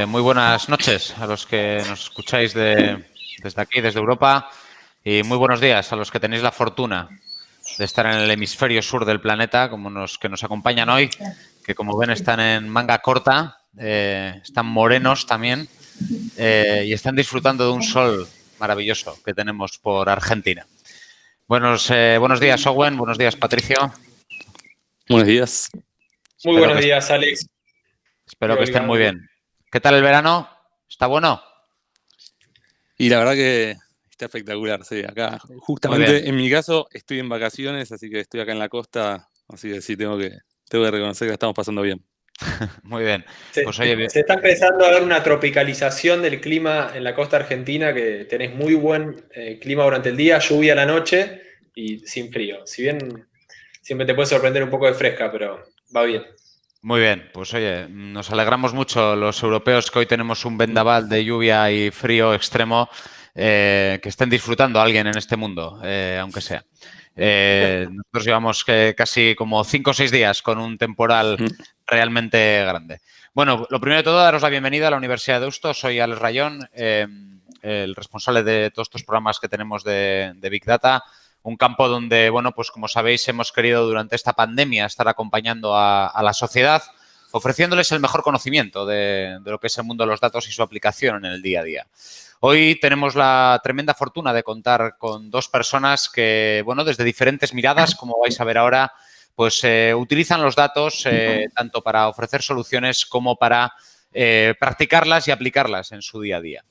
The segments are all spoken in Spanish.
Muy buenas noches a los que nos escucháis desde aquí, desde Europa, y muy buenos días a los que tenéis la fortuna de estar en el hemisferio sur del planeta, como que nos acompañan hoy, que como ven están en manga corta, están morenos también y están disfrutando de un sol maravilloso que tenemos por Argentina. Buenos días, Owen. Buenos días, Patricio. Buenos días. Muy buenos días, Alex. Espero que estén muy bien. ¿Qué tal el verano? ¿Está bueno? Y la verdad que está espectacular, sí. Acá, justamente en mi caso, estoy en vacaciones, así que estoy acá en la costa, así que sí, tengo que reconocer que la estamos pasando bien. Muy bien. Pues, oye, se está empezando a dar una tropicalización del clima en la costa argentina, que tenés muy buen clima durante el día, lluvia a la noche y sin frío. Si bien siempre te puede sorprender un poco de fresca, pero va bien. Muy bien, pues oye, nos alegramos mucho los europeos que hoy tenemos un vendaval de lluvia y frío extremo, que estén disfrutando a alguien en este mundo, aunque sea. Nosotros llevamos casi como 5 o 6 días con un temporal realmente grande. Bueno, lo primero de todo, daros la bienvenida a la Universidad de Deusto. Soy Alex Rayón, el responsable de todos estos programas que tenemos de Big Data. Un campo donde, bueno, pues como sabéis, hemos querido durante esta pandemia estar acompañando a la sociedad, ofreciéndoles el mejor conocimiento de lo que es el mundo de los datos y su aplicación en el día a día. Hoy tenemos la tremenda fortuna de contar con dos personas que, bueno, desde diferentes miradas, como vais a ver ahora, pues utilizan los datos tanto para ofrecer soluciones como para practicarlas y aplicarlas en su día a día.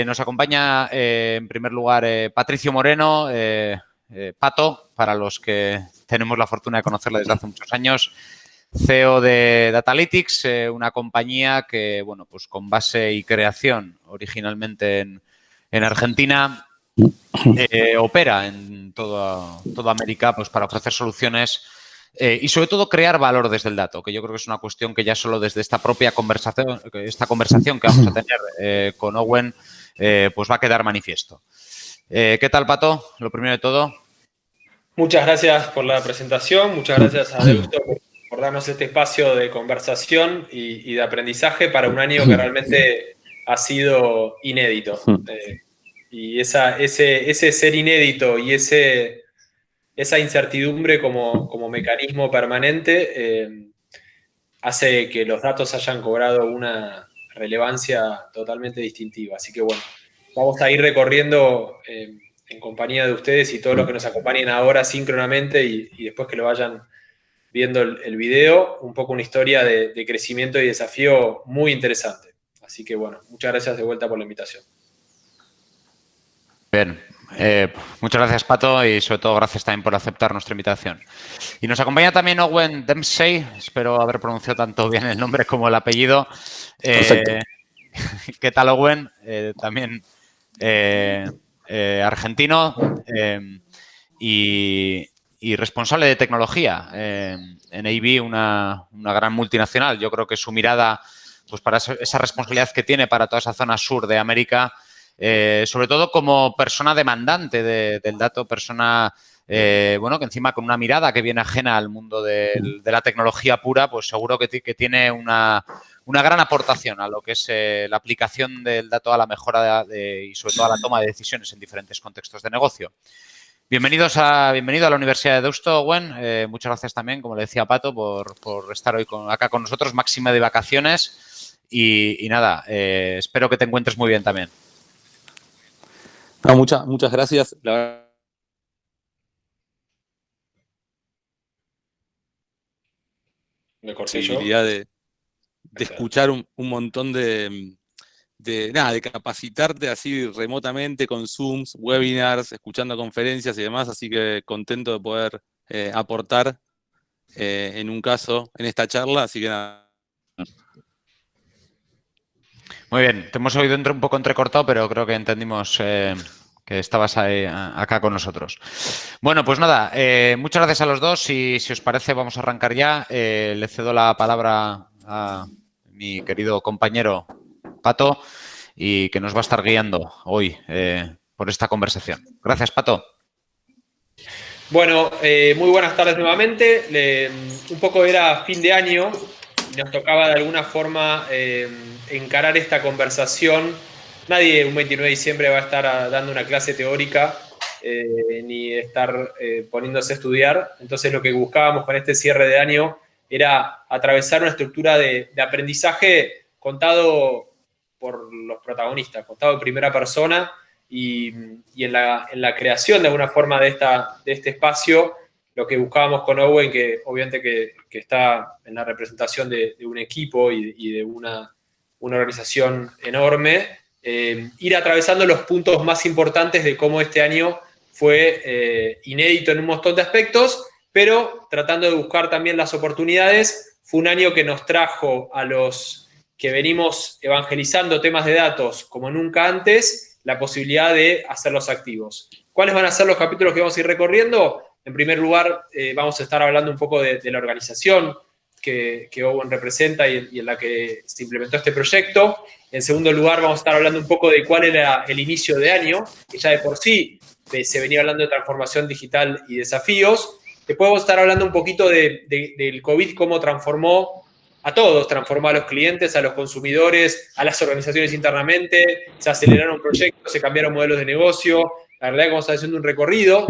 Nos acompaña, en primer lugar, Patricio Moreno, Pato, para los que tenemos la fortuna de conocerla desde hace muchos años, CEO de Datalytics, una compañía que, bueno, pues con base y creación originalmente en Argentina, opera en toda América pues para ofrecer soluciones y sobre todo crear valor desde el dato, que yo creo que es una cuestión que ya solo desde esta propia conversación, que vamos a tener con Owen, pues va a quedar manifiesto. ¿Qué tal, Pato? Lo primero de todo. Muchas gracias por la presentación, muchas gracias a Deusto por darnos este espacio de conversación y de aprendizaje para un año que realmente ha sido inédito. Y ese ser inédito y esa incertidumbre como mecanismo permanente hace que los datos hayan cobrado una relevancia totalmente distintiva. Así que bueno, vamos a ir recorriendo en compañía de ustedes y todos los que nos acompañen ahora síncronamente y después que lo vayan viendo el video, un poco una historia de crecimiento y desafío muy interesante. Así que bueno, muchas gracias de vuelta por la invitación. Bien, muchas gracias, Pato, y sobre todo gracias también por aceptar nuestra invitación. Y nos acompaña también Owen Dempsey, espero haber pronunciado tanto bien el nombre como el apellido. ¿Qué tal, Owen? También argentino y responsable de tecnología en AB, una gran multinacional. Yo creo que su mirada, pues para esa responsabilidad que tiene para toda esa zona sur de América, sobre todo como persona demandante del dato, persona bueno, que encima con una mirada que viene ajena al mundo de la tecnología pura, pues seguro que tiene una gran aportación a lo que es la aplicación del dato a la mejora y sobre todo a la toma de decisiones en diferentes contextos de negocio. Bienvenido a la Universidad de Deusto, Owen. Muchas gracias también, como le decía Pato, por estar hoy acá con nosotros, máxima de vacaciones. Y nada, espero que te encuentres muy bien también. No, muchas gracias. La verdad, ¿Me corté posibilidad de escuchar un montón de capacitarte así remotamente con Zooms, webinars, escuchando conferencias y demás, así que contento de poder aportar en un caso en esta charla, así que nada. Muy bien, te hemos oído un poco entrecortado, pero creo que entendimos que estabas acá con nosotros. Bueno, pues nada, muchas gracias a los dos y si os parece vamos a arrancar ya. Le cedo la palabra a mi querido compañero Pato y que nos va a estar guiando hoy por esta conversación. Gracias, Pato. Bueno, muy buenas tardes nuevamente. Un poco era fin de año y nos tocaba de alguna forma encarar esta conversación. Nadie un 29 de diciembre va a estar dando una clase teórica ni estar poniéndose a estudiar. Entonces lo que buscábamos con este cierre de año era atravesar una estructura de aprendizaje contado por los protagonistas, contado en primera persona y en la creación de alguna forma de este espacio. Lo que buscábamos con Owen, que obviamente que está en la representación de un equipo y de una organización enorme, ir atravesando los puntos más importantes de cómo este año fue inédito en un montón de aspectos, pero tratando de buscar también las oportunidades. Fue un año que nos trajo a los que venimos evangelizando temas de datos como nunca antes, la posibilidad de hacerlos activos. ¿Cuáles van a ser los capítulos que vamos a ir recorriendo? En primer lugar, vamos a estar hablando un poco de la organización que Owen representa y en la que se implementó este proyecto. En segundo lugar, vamos a estar hablando un poco de cuál era el inicio de año, que ya de por sí se venía hablando de transformación digital y desafíos. Después vamos a estar hablando un poquito del COVID, cómo transformó a todos, transformó a los clientes, a los consumidores, a las organizaciones internamente, se aceleraron proyectos, se cambiaron modelos de negocio. La verdad es que vamos a estar haciendo un recorrido.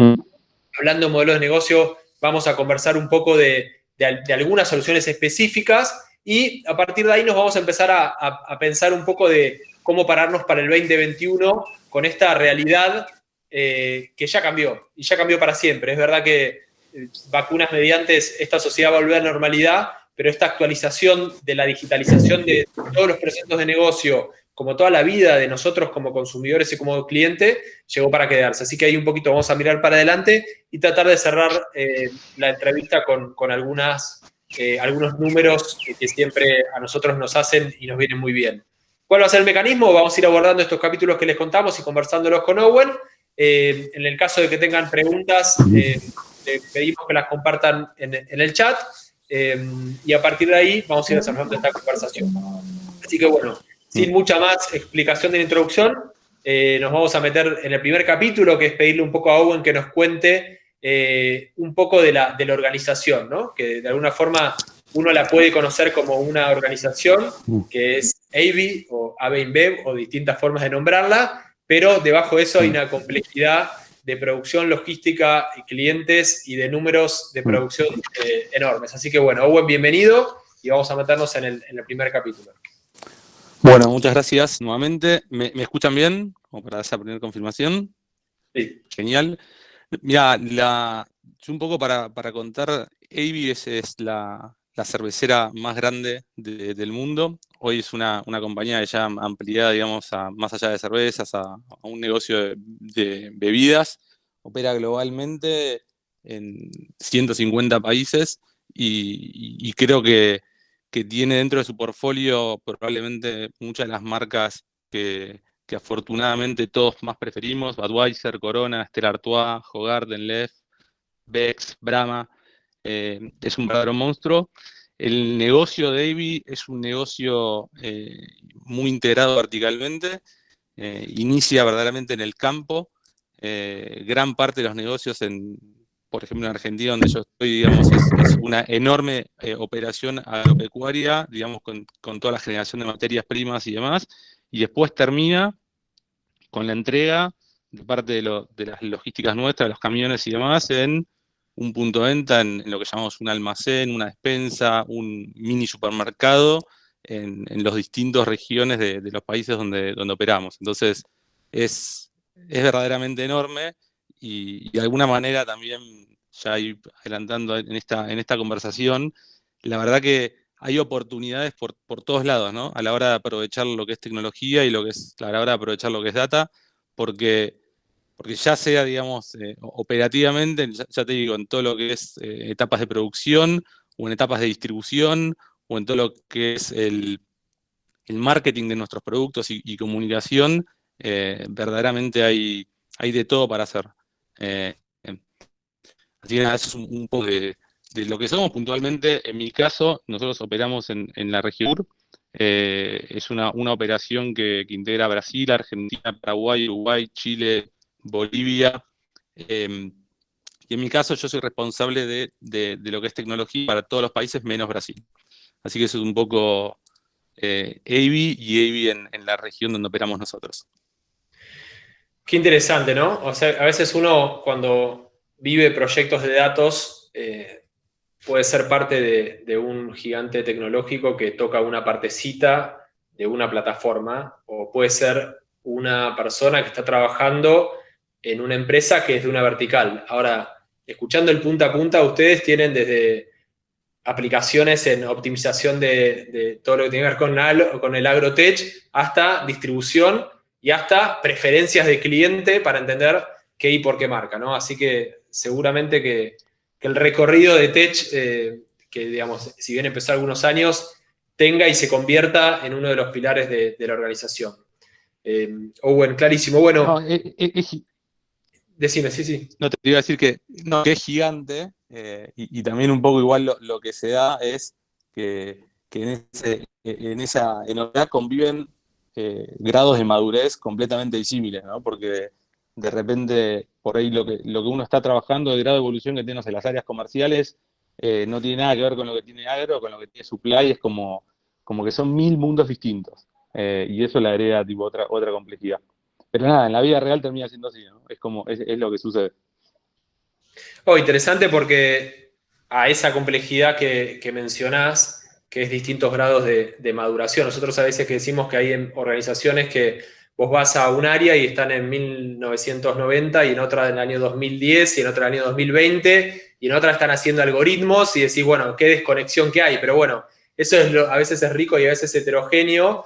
Hablando de modelos de negocio, vamos a conversar un poco de algunas soluciones específicas y a partir de ahí nos vamos a empezar a pensar un poco de cómo pararnos para el 2021 con esta realidad que ya cambió, y ya cambió para siempre. Es verdad que vacunas mediante esta sociedad va a volver a la normalidad, pero esta actualización de la digitalización de todos los procesos de negocio, como toda la vida de nosotros como consumidores y como cliente, llegó para quedarse. Así que ahí un poquito vamos a mirar para adelante y tratar de cerrar la entrevista con algunos números que siempre a nosotros nos hacen y nos vienen muy bien. ¿Cuál va a ser el mecanismo? Vamos a ir abordando estos capítulos que les contamos y conversándolos con Owen. En el caso de que tengan preguntas, les pedimos que las compartan en el chat y a partir de ahí vamos a ir desarrollando esta conversación. Así que bueno, sin mucha más explicación de la introducción, nos vamos a meter en el primer capítulo, que es pedirle un poco a Owen que nos cuente un poco de la organización, ¿no? Que de alguna forma uno la puede conocer como una organización que es ABI o AB InBev o distintas formas de nombrarla, pero debajo de eso hay una complejidad de producción, logística, clientes y de números de producción enormes. Así que bueno, Owen, bienvenido y vamos a meternos en el primer capítulo. Bueno, muchas gracias nuevamente. ¿Me escuchan bien? Como para esa primera confirmación. Sí. Genial. Mira, yo un poco para contar, ABI es la cervecera más grande del mundo. Hoy es una compañía ya ampliada, digamos, más allá de cervezas, a un negocio de bebidas. Opera globalmente en 150 países y creo que tiene dentro de su portfolio probablemente muchas de las marcas que afortunadamente todos más preferimos: Budweiser, Corona, Stella Artois, Hoegaarden, Leffe, Beck's, Brahma. Es un verdadero monstruo. El negocio de ABI es un negocio muy integrado verticalmente. Inicia verdaderamente en el campo. Gran parte de los negocios, por ejemplo, en Argentina, donde yo estoy, digamos, es una enorme operación agropecuaria, digamos, con toda la generación de materias primas y demás, y después termina con la entrega de parte de las logísticas nuestras, los camiones y demás, en un punto de venta, en lo que llamamos un almacén, una despensa, un mini supermercado, en las distintas regiones de los países donde operamos. Entonces, es verdaderamente enorme y de alguna manera también, ya ir adelantando en esta conversación, la verdad que hay oportunidades por todos lados, ¿no? A la hora de aprovechar lo que es tecnología y a la hora de aprovechar lo que es data, porque ya sea, digamos, operativamente, ya te digo, en todo lo que es etapas de producción, o en etapas de distribución, o en todo lo que es el marketing de nuestros productos y comunicación, verdaderamente hay de todo para hacer. Así que nada, eso es un poco de lo que somos puntualmente. En mi caso, nosotros operamos en la región sur. Es una operación que integra Brasil, Argentina, Paraguay, Uruguay, Chile, Bolivia. Y en mi caso yo soy responsable de lo que es tecnología para todos los países menos Brasil. Así que eso es un poco AVI y AVI en la región donde operamos nosotros. Qué interesante, ¿no? O sea, a veces uno cuando vive proyectos de datos puede ser parte de un gigante tecnológico que toca una partecita de una plataforma, o puede ser una persona que está trabajando en una empresa que es de una vertical. Ahora, escuchando el punta a punta, ustedes tienen desde aplicaciones en optimización de todo lo que tiene que ver con el agrotech, hasta distribución y hasta preferencias de cliente para entender qué y por qué marca, ¿no? Así que seguramente que el recorrido de Tech, que digamos, si bien empezó algunos años, tenga y se convierta en uno de los pilares de la organización. Owen, clarísimo. Bueno, No, decime, sí. no, te iba a decir que, no, que es gigante, y también un poco igual lo que se da es que en realidad conviven grados de madurez completamente disímiles, ¿no? Porque de repente, por ahí lo que uno está trabajando, el grado de evolución que tiene en las áreas comerciales, no tiene nada que ver con lo que tiene agro, con lo que tiene supply, es como que son 1000 mundos distintos, y eso le agrega tipo otra complejidad. Pero nada, en la vida real termina siendo así, ¿no? Es lo que sucede. Oh, interesante porque a esa complejidad que mencionás, que es distintos grados de maduración. Nosotros a veces que decimos que hay organizaciones que vos vas a un área y están en 1990 y en otra en el año 2010 y en otra en el año 2020 y en otra están haciendo algoritmos y decís, bueno, qué desconexión que hay. Pero bueno, eso a veces es rico y a veces es heterogéneo,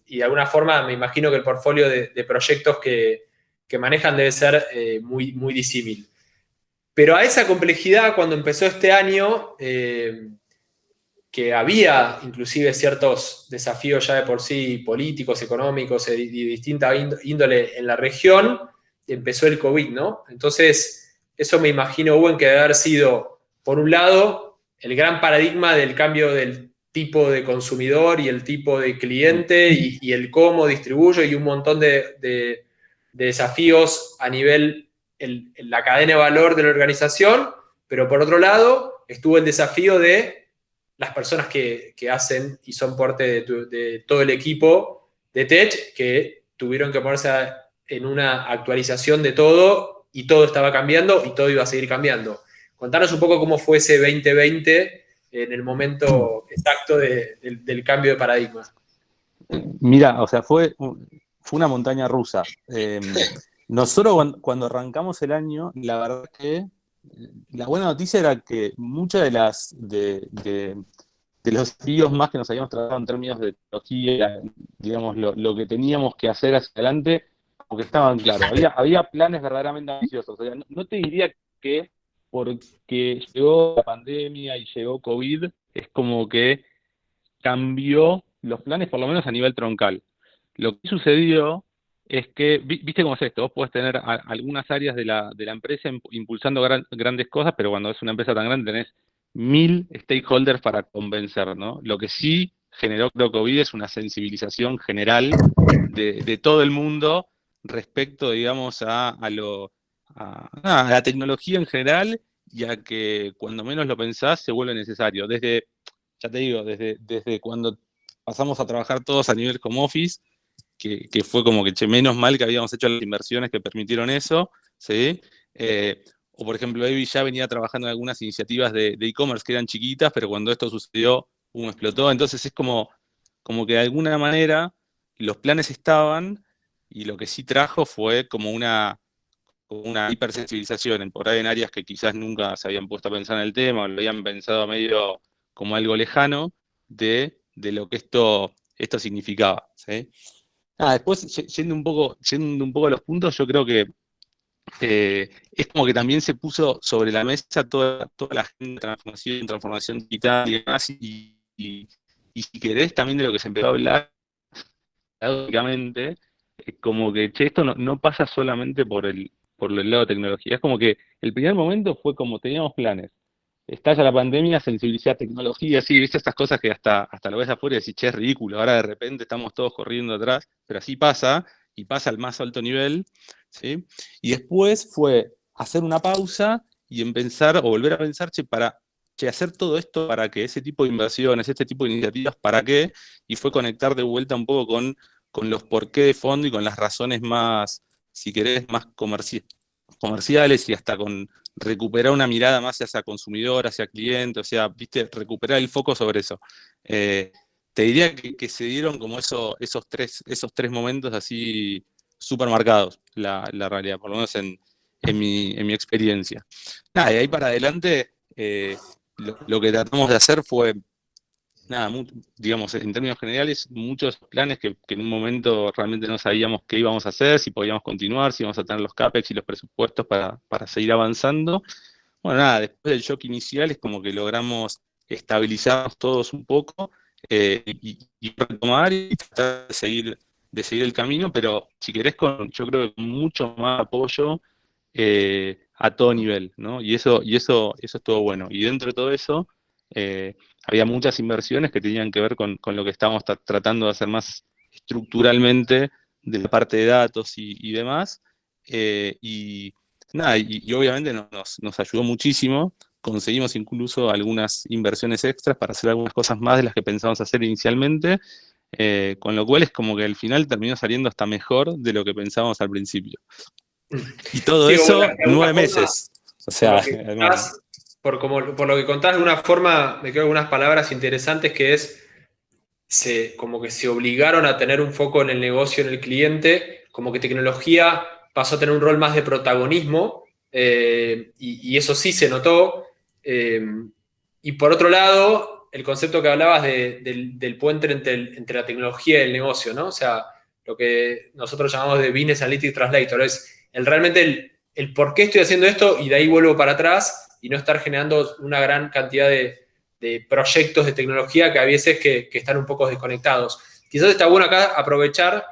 y de alguna forma me imagino que el portfolio de proyectos que manejan debe ser muy, muy disímil. Pero a esa complejidad, cuando empezó este año, que había inclusive ciertos desafíos ya de por sí políticos, económicos y de distinta índole en la región, empezó el COVID, ¿no? Entonces, eso me imagino, Owen, que debe haber sido, por un lado, el gran paradigma del cambio del tipo de consumidor y el tipo de cliente y el cómo distribuyo y un montón de desafíos a nivel en la cadena de valor de la organización, pero por otro lado estuvo el desafío de las personas que hacen y son parte de todo el equipo de Tech, que tuvieron que ponerse en una actualización de todo y todo estaba cambiando y todo iba a seguir cambiando. Contanos un poco cómo fue ese 2020 en el momento exacto del cambio de paradigma. Mira, o sea, fue una montaña rusa. Nosotros cuando arrancamos el año, la verdad que la buena noticia era que muchas de los desafíos más que nos habíamos tratado en términos de tecnología, digamos, lo que teníamos que hacer hacia adelante, porque estaban claros. Había planes verdaderamente ambiciosos. O sea, no te diría que porque llegó la pandemia y llegó COVID, es como que cambió los planes, por lo menos a nivel troncal. Lo que sucedió es que, viste cómo es esto, vos podés tener algunas áreas de la empresa impulsando grandes cosas, pero cuando es una empresa tan grande tenés 1000 stakeholders para convencer, ¿no? Lo que sí generó creo COVID es una sensibilización general de todo el mundo respecto, digamos, a la tecnología en general, y a que cuando menos lo pensás se vuelve necesario. Ya te digo, desde cuando pasamos a trabajar todos a nivel home office, que fue como que, che, menos mal que habíamos hecho las inversiones que permitieron eso, ¿sí? O por ejemplo, Evi ya venía trabajando en algunas iniciativas de e-commerce que eran chiquitas, pero cuando esto sucedió, explotó. Entonces es como que de alguna manera los planes estaban, y lo que sí trajo fue como una hipersensibilización, por ahí en áreas que quizás nunca se habían puesto a pensar en el tema, o lo habían pensado medio como algo lejano de lo que esto significaba, ¿sí? Después, yendo un poco a los puntos, yo creo que es como que también se puso sobre la mesa toda la agenda de transformación digital y demás, y si querés también de lo que se empezó a hablar, lógicamente, como que, che, esto no pasa solamente por el lado de tecnología. Es como que el primer momento fue como teníamos planes. Estalla la pandemia, sensibilidad, tecnología, sí, viste estas cosas que hasta lo ves afuera y decís, che, es ridículo, ahora de repente estamos todos corriendo atrás, pero así pasa, y pasa al más alto nivel, ¿sí? Y después fue hacer una pausa y empezar, o volver a pensar, che, para che, hacer todo esto para que ese tipo de inversiones, este tipo de iniciativas, ¿para qué? Y fue conectar de vuelta un poco con los porqué de fondo y con las razones más, si querés, más comerciales y hasta con recuperar una mirada más hacia consumidor, hacia cliente, o sea, viste, recuperar el foco sobre eso. Te diría que se dieron como esos tres momentos así súper marcados, la realidad, por lo menos en mi experiencia. Nada, y ahí para adelante, lo que tratamos de hacer fue, nada, digamos, en términos generales, muchos planes que en un momento realmente no sabíamos qué íbamos a hacer, si podíamos continuar, si íbamos a tener los CAPEX y los presupuestos para seguir avanzando. Bueno, nada, después del shock inicial es como que logramos estabilizarnos todos un poco y retomar y tratar de seguir el camino, pero si querés, yo creo que con mucho más apoyo a todo nivel, ¿no? Y eso estuvo bueno. Y dentro de todo eso, había muchas inversiones que tenían que ver con lo que estábamos tratando de hacer más estructuralmente de la parte de datos y demás. Y nada, y obviamente nos ayudó muchísimo. Conseguimos incluso algunas inversiones extras para hacer algunas cosas más de las que pensábamos hacer inicialmente, con lo cual es como que al final terminó saliendo hasta mejor de lo que pensábamos al principio. Y todo Sí, eso, bueno, de alguna 9 forma, meses. O por sea, lo que contás, por lo que contás, de una forma, me quedo algunas palabras interesantes que es, como que se obligaron a tener un foco en el negocio, en el cliente, como que tecnología pasó a tener un rol más de protagonismo, y eso sí se notó. eh, y por otro lado, el concepto que hablabas del puente entre la tecnología y el negocio, ¿no? O sea, lo que nosotros llamamos de Business Analytics Translator, es realmente el por qué estoy haciendo esto y de ahí vuelvo para atrás y no estar generando una gran cantidad de proyectos de tecnología que a veces que están un poco desconectados. Quizás está bueno acá aprovechar,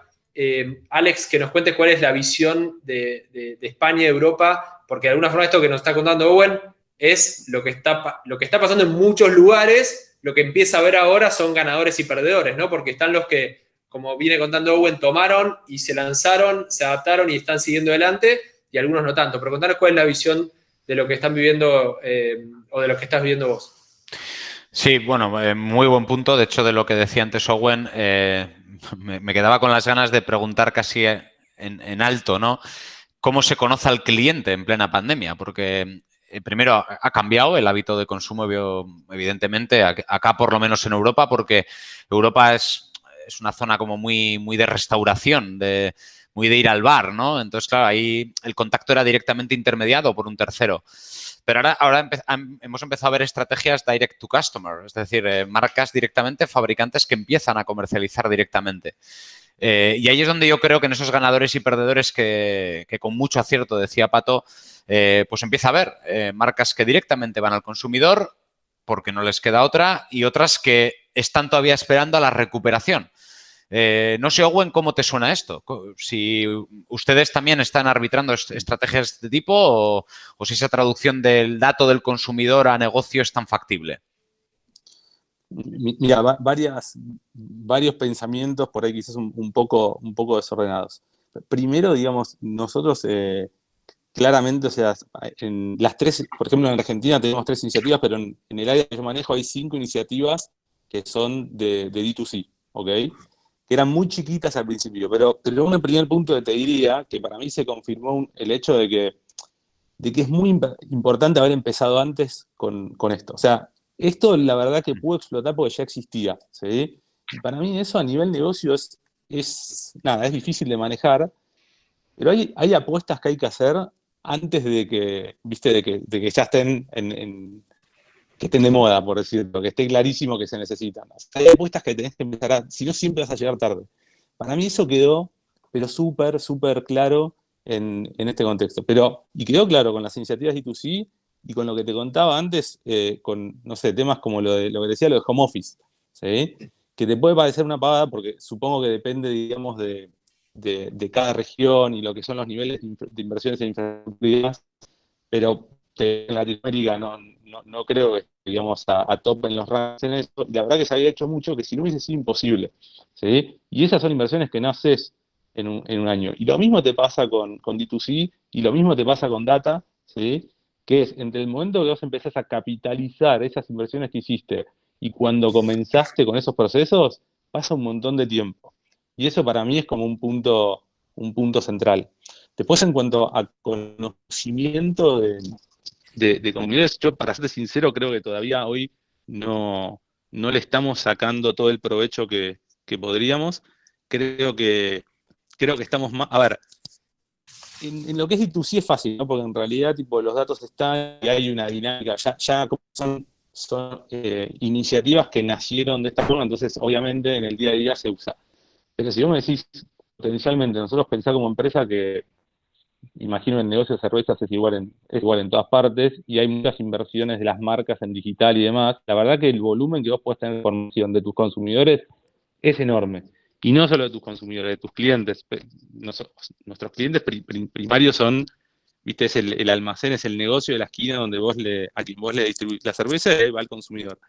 Alex, que nos cuentes cuál es la visión de España y de Europa, porque de alguna forma esto que nos está contando Owen es lo que está pasando en muchos lugares. Lo que empieza a ver ahora son ganadores y perdedores, ¿no? Porque están los que, como viene contando Owen, tomaron y se lanzaron, se adaptaron y están siguiendo adelante, y algunos no tanto. Pero contanos cuál es la visión de lo que están viviendo, o de lo que estás viviendo vos. Sí, bueno, muy buen punto. De hecho, de lo que decía antes Owen, me quedaba con las ganas de preguntar casi en alto, ¿no? ¿Cómo se conoce al cliente en plena pandemia? Porque primero ha cambiado el hábito de consumo, evidentemente, acá por lo menos en Europa, porque Europa es una zona como muy de restauración, muy de ir al bar, ¿no? Entonces, claro, ahí el contacto era directamente intermediado por un tercero. Pero ahora hemos empezado a ver estrategias direct to customer, es decir, marcas directamente, fabricantes que empiezan a comercializar directamente. Y ahí es donde yo creo que en esos ganadores y perdedores que con mucho acierto decía Pato, pues empieza a haber marcas que directamente van al consumidor porque no les queda otra, y otras que están todavía esperando a la recuperación. No sé, Owen, ¿cómo te suena esto? Si ustedes también están arbitrando estrategias de este tipo, o si esa traducción del dato del consumidor a negocio es tan factible. mira, varios pensamientos por ahí quizás un poco desordenados. Primero, digamos, nosotros claramente, o sea, en las tres, por ejemplo, en Argentina tenemos 3 iniciativas, pero en el área que yo manejo hay 5 iniciativas que son de D2C, ¿ok? Que eran muy chiquitas al principio, pero un primer punto que te diría, que para mí se confirmó el hecho de que es muy importante haber empezado antes con esto. O sea, esto la verdad que pudo explotar porque ya existía, ¿sí? Y para mí eso a nivel negocio nada, es difícil de manejar, pero hay apuestas que hay que hacer antes de que, viste, de que ya que estén de moda, por decirlo, que esté clarísimo que se necesitan. O sea, hay apuestas que tenés que empezar si no, siempre vas a llegar tarde. Para mí eso quedó, pero súper, súper claro en este contexto. Y quedó claro con las iniciativas D2C y con lo que te contaba antes, con, no sé, temas como lo que decía, lo de home office, ¿sí? Que te puede parecer una pavada porque supongo que depende, digamos, de cada región y lo que son los niveles de inversiones en infraestructura, pero en Latinoamérica no creo que digamos a top en los rankings en eso. La verdad que se había hecho mucho que si no hubiese sido imposible, ¿sí? Y esas son inversiones que no haces en un año. Y lo mismo te pasa con D2C y lo mismo te pasa con data, ¿sí? que es entre el momento que vos empezás a capitalizar esas inversiones que hiciste y cuando comenzaste con esos procesos, pasa un montón de tiempo. Y eso para mí es como un punto central. Después, en cuanto a conocimiento de comunidades, yo, para ser sincero, creo que todavía hoy no le estamos sacando todo el provecho que podríamos. Creo que estamos más. A ver, en lo que es D2C es fácil, ¿no? Porque en realidad, tipo, los datos están y hay una dinámica. Ya son iniciativas que nacieron de esta forma, entonces, obviamente, en el día a día se usa. Pero si vos me decís, potencialmente, nosotros pensar como empresa que, imagino, el negocio de cervezas es igual en todas partes y hay muchas inversiones de las marcas en digital y demás. La verdad que el volumen que vos podés tener de información de tus consumidores es enorme. Y no solo de tus consumidores, de tus clientes. Nuestros clientes primarios son, viste, es el almacén, es el negocio de la esquina donde a quien vos le distribuís la cerveza, va al consumidor.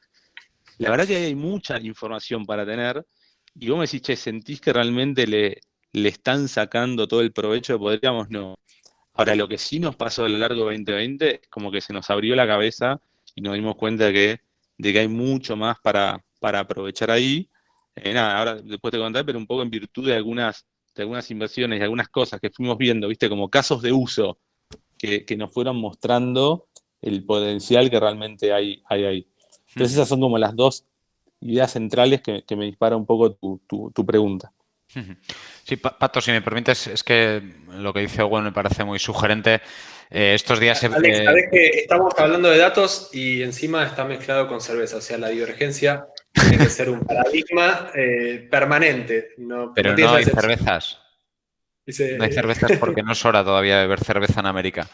La verdad que hay mucha información para tener y vos me decís, che, ¿sentís que realmente le están sacando todo el provecho que podríamos? No. Ahora, lo que sí nos pasó a lo largo de 2020 es como que se nos abrió la cabeza y nos dimos cuenta de que hay mucho más para aprovechar ahí. Nada, ahora después te contaré, pero un poco en virtud de algunas inversiones y algunas cosas que fuimos viendo, viste, como casos de uso que nos fueron mostrando el potencial que realmente hay ahí. Entonces esas son como las dos ideas centrales que me dispara un poco tu pregunta. Sí, Pato, si me permites, es que lo que dice Owen me parece muy sugerente. Estos días... Alex, sabés que estamos hablando de datos y encima está mezclado con cerveza, o sea, la divergencia tiene que ser un paradigma permanente. Pero no hay cervezas. No hay cervezas porque no es hora todavía de beber cerveza en América.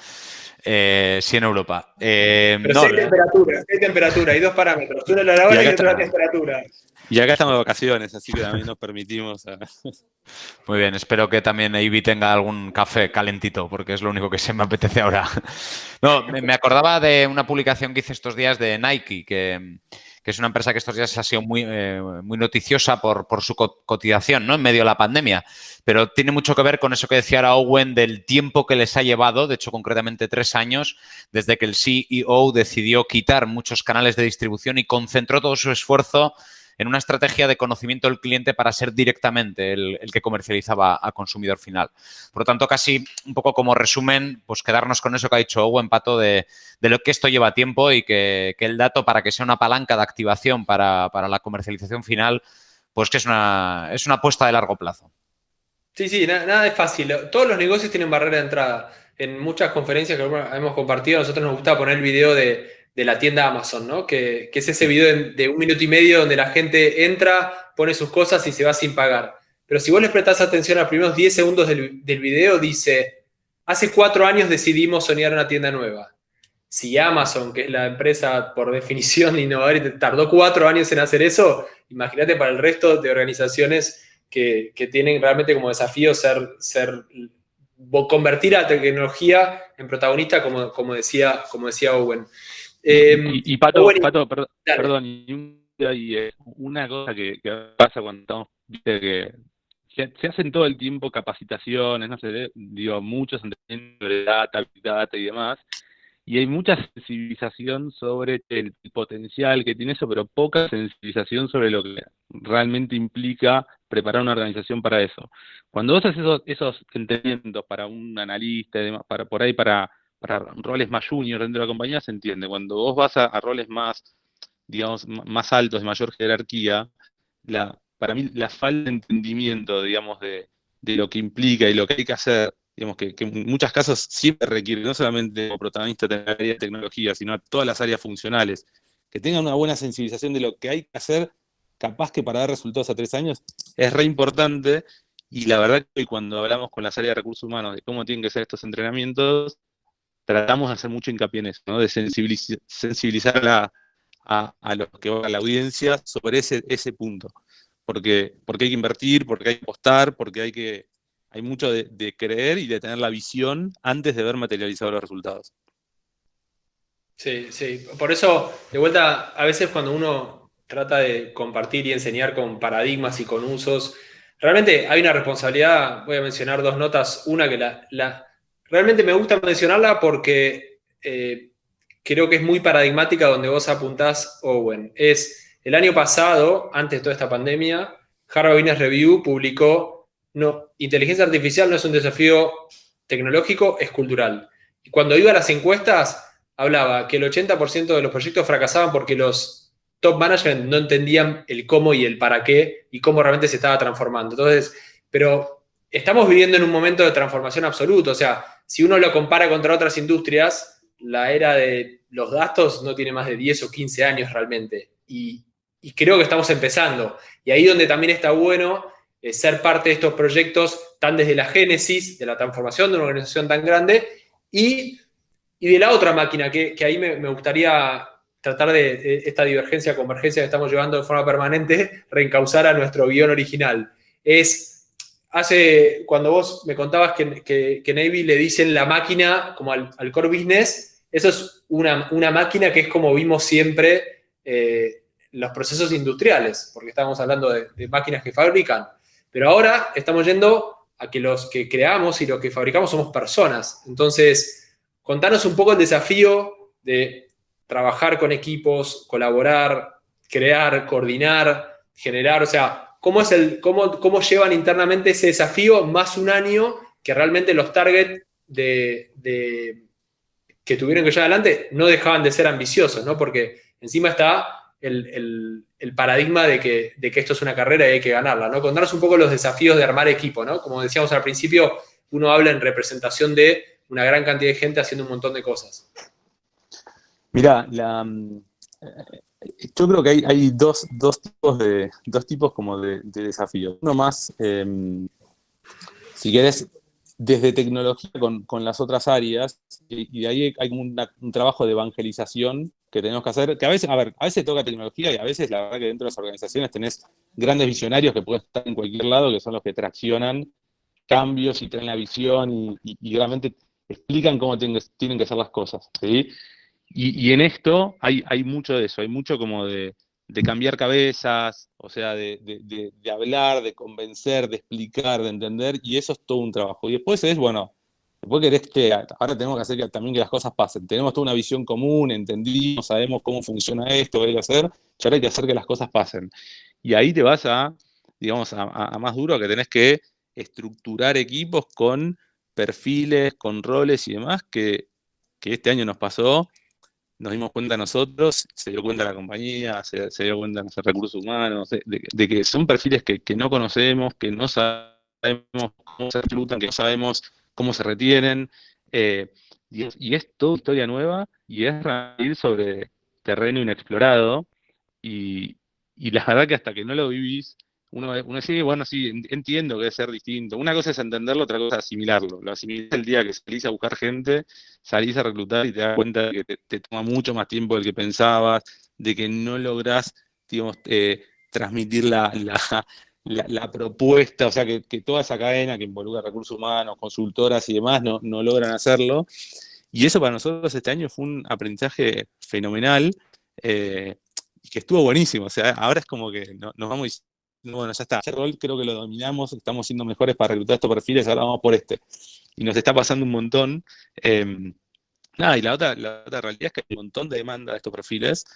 Sí, en Europa. Pero no, sí hay temperatura, hay dos parámetros, uno la hora y otro la temperatura. Y acá estamos de vacaciones, así que también nos permitimos. Muy bien, espero que también Ivy tenga algún café calentito, porque es lo único que se me apetece ahora. No, me acordaba de una publicación que hice estos días de Nike, que es una empresa que estos días ha sido muy noticiosa por su cotización, ¿no? En medio de la pandemia. Pero tiene mucho que ver con eso que decía ahora Owen del tiempo que les ha llevado, de hecho concretamente 3 años, desde que el CEO decidió quitar muchos canales de distribución y concentró todo su esfuerzo en una estrategia de conocimiento del cliente para ser directamente el que comercializaba a consumidor final. Por lo tanto, casi un poco como resumen, pues quedarnos con eso que ha dicho Owen, Pato, de lo que esto lleva tiempo y que el dato, para que sea una palanca de activación para la comercialización final, pues que es una apuesta de largo plazo. Sí, nada es fácil. Todos los negocios tienen barrera de entrada. En muchas conferencias que hemos compartido, a nosotros nos gusta poner el video de la tienda Amazon, ¿no? Que es ese video de 1 minuto y medio donde la gente entra, pone sus cosas y se va sin pagar. Pero si vos les prestás atención a los primeros 10 segundos del video, dice, hace 4 años decidimos soñar una tienda nueva. Si Amazon, que es la empresa por definición innovadora, tardó 4 años en hacer eso, imagínate para el resto de organizaciones que tienen realmente como desafío convertir a la tecnología en protagonista, como decía Owen. Y Pato, Owen, perdón, y una cosa que pasa cuando estamos, viste, que se hacen todo el tiempo capacitaciones, no sé, digo, muchos entrenamientos de data y demás, y hay mucha sensibilización sobre el potencial que tiene eso, pero poca sensibilización sobre lo que realmente implica preparar una organización para eso. Cuando vos haces esos entrenamientos para un analista y demás, para roles más junior dentro de la compañía, se entiende. Cuando vos vas a roles más, digamos, más altos, de mayor jerarquía, para mí la falta de entendimiento, digamos, de lo que implica y lo que hay que hacer, digamos, que en muchos casos siempre requiere, no solamente como protagonista de la área de tecnología, sino a todas las áreas funcionales, que tengan una buena sensibilización de lo que hay que hacer, capaz que para dar resultados a 3 años, es re importante. Y la verdad que cuando hablamos con las áreas de recursos humanos de cómo tienen que ser estos entrenamientos, tratamos de hacer mucho hincapié en eso, ¿no? De sensibilizar a la audiencia sobre ese punto. Porque hay que invertir, porque hay que apostar, porque hay mucho de creer y de tener la visión antes de ver materializados los resultados. Sí. Por eso, de vuelta, a veces cuando uno trata de compartir y enseñar con paradigmas y con usos, realmente hay una responsabilidad. Voy a mencionar 2 notas. Una que realmente me gusta mencionarla porque creo que es muy paradigmática donde vos apuntás, Owen. Es el año pasado, antes de toda esta pandemia, Harvard Business Review publicó, no, inteligencia artificial no es un desafío tecnológico, es cultural. Y cuando iba a las encuestas, hablaba que el 80% de los proyectos fracasaban porque los top management no entendían el cómo y el para qué y cómo realmente se estaba transformando. Entonces, pero estamos viviendo en un momento de transformación absoluto. O sea, si uno lo compara contra otras industrias, la era de los datos no tiene más de 10 o 15 años realmente. Y creo que estamos empezando. Y ahí donde también está bueno ser parte de estos proyectos, tan desde la génesis, de la transformación de una organización tan grande, y de la otra máquina, que ahí me gustaría tratar de esta divergencia, convergencia que estamos llevando de forma permanente, reencauzar a nuestro guión original. Cuando vos me contabas que Navy le dicen la máquina como al core business, eso es una máquina que es como vimos siempre los procesos industriales, porque estábamos hablando de máquinas que fabrican. Pero ahora estamos yendo a que los que creamos y los que fabricamos somos personas. Entonces, contanos un poco el desafío de trabajar con equipos, colaborar, crear, coordinar, generar, o sea, cómo llevan internamente ese desafío más un año que realmente los targets que tuvieron que llevar adelante no dejaban de ser ambiciosos, ¿no? Porque encima está el paradigma de que esto es una carrera y hay que ganarla, ¿no? Contanos un poco los desafíos de armar equipo, ¿no? Como decíamos al principio, uno habla en representación de una gran cantidad de gente haciendo un montón de cosas. Mirá, yo creo que hay dos tipos como de desafíos. Uno más, si querés, desde tecnología con las otras áreas, y de ahí hay como un trabajo de evangelización que tenemos que hacer, que a veces toca tecnología y a veces la verdad que dentro de las organizaciones tenés grandes visionarios que pueden estar en cualquier lado, que son los que traccionan cambios y traen la visión y realmente explican cómo tienen que ser las cosas, ¿sí? Y en esto hay mucho de eso, hay mucho como de cambiar cabezas, o sea, de hablar, de convencer, de explicar, de entender, y eso es todo un trabajo. Y después después querés que ahora tenemos que hacer también que las cosas pasen. Tenemos toda una visión común, entendimos, sabemos cómo funciona esto, qué hay que hacer, y ahora hay que hacer que las cosas pasen. Y ahí te vas digamos, a más duro, que tenés que estructurar equipos con perfiles, con roles y demás, que este año nos pasó. Nos dimos cuenta nosotros, se dio cuenta la compañía, se dio cuenta los recursos humanos, de que son perfiles que no conocemos, que no sabemos cómo se reclutan, que no sabemos cómo se retienen, y es toda historia nueva, y es ir sobre terreno inexplorado, y la verdad que hasta que no lo vivís, uno dice, bueno, sí, entiendo que debe ser distinto. Una cosa es entenderlo, otra cosa es asimilarlo. Lo asimilás el día que salís a buscar gente, salís a reclutar y te das cuenta de que te toma mucho más tiempo del que pensabas, de que no lográs, digamos, transmitir la propuesta, o sea, que toda esa cadena que involucra recursos humanos, consultoras y demás, no logran hacerlo. Y eso para nosotros este año fue un aprendizaje fenomenal, y que estuvo buenísimo. O sea, ahora es como que nos vamos diciendo, bueno, ya está, este rol creo que lo dominamos, estamos siendo mejores para reclutar estos perfiles, ahora vamos por este. Y nos está pasando un montón. Nada, y la otra realidad es que hay un montón de demanda de estos perfiles,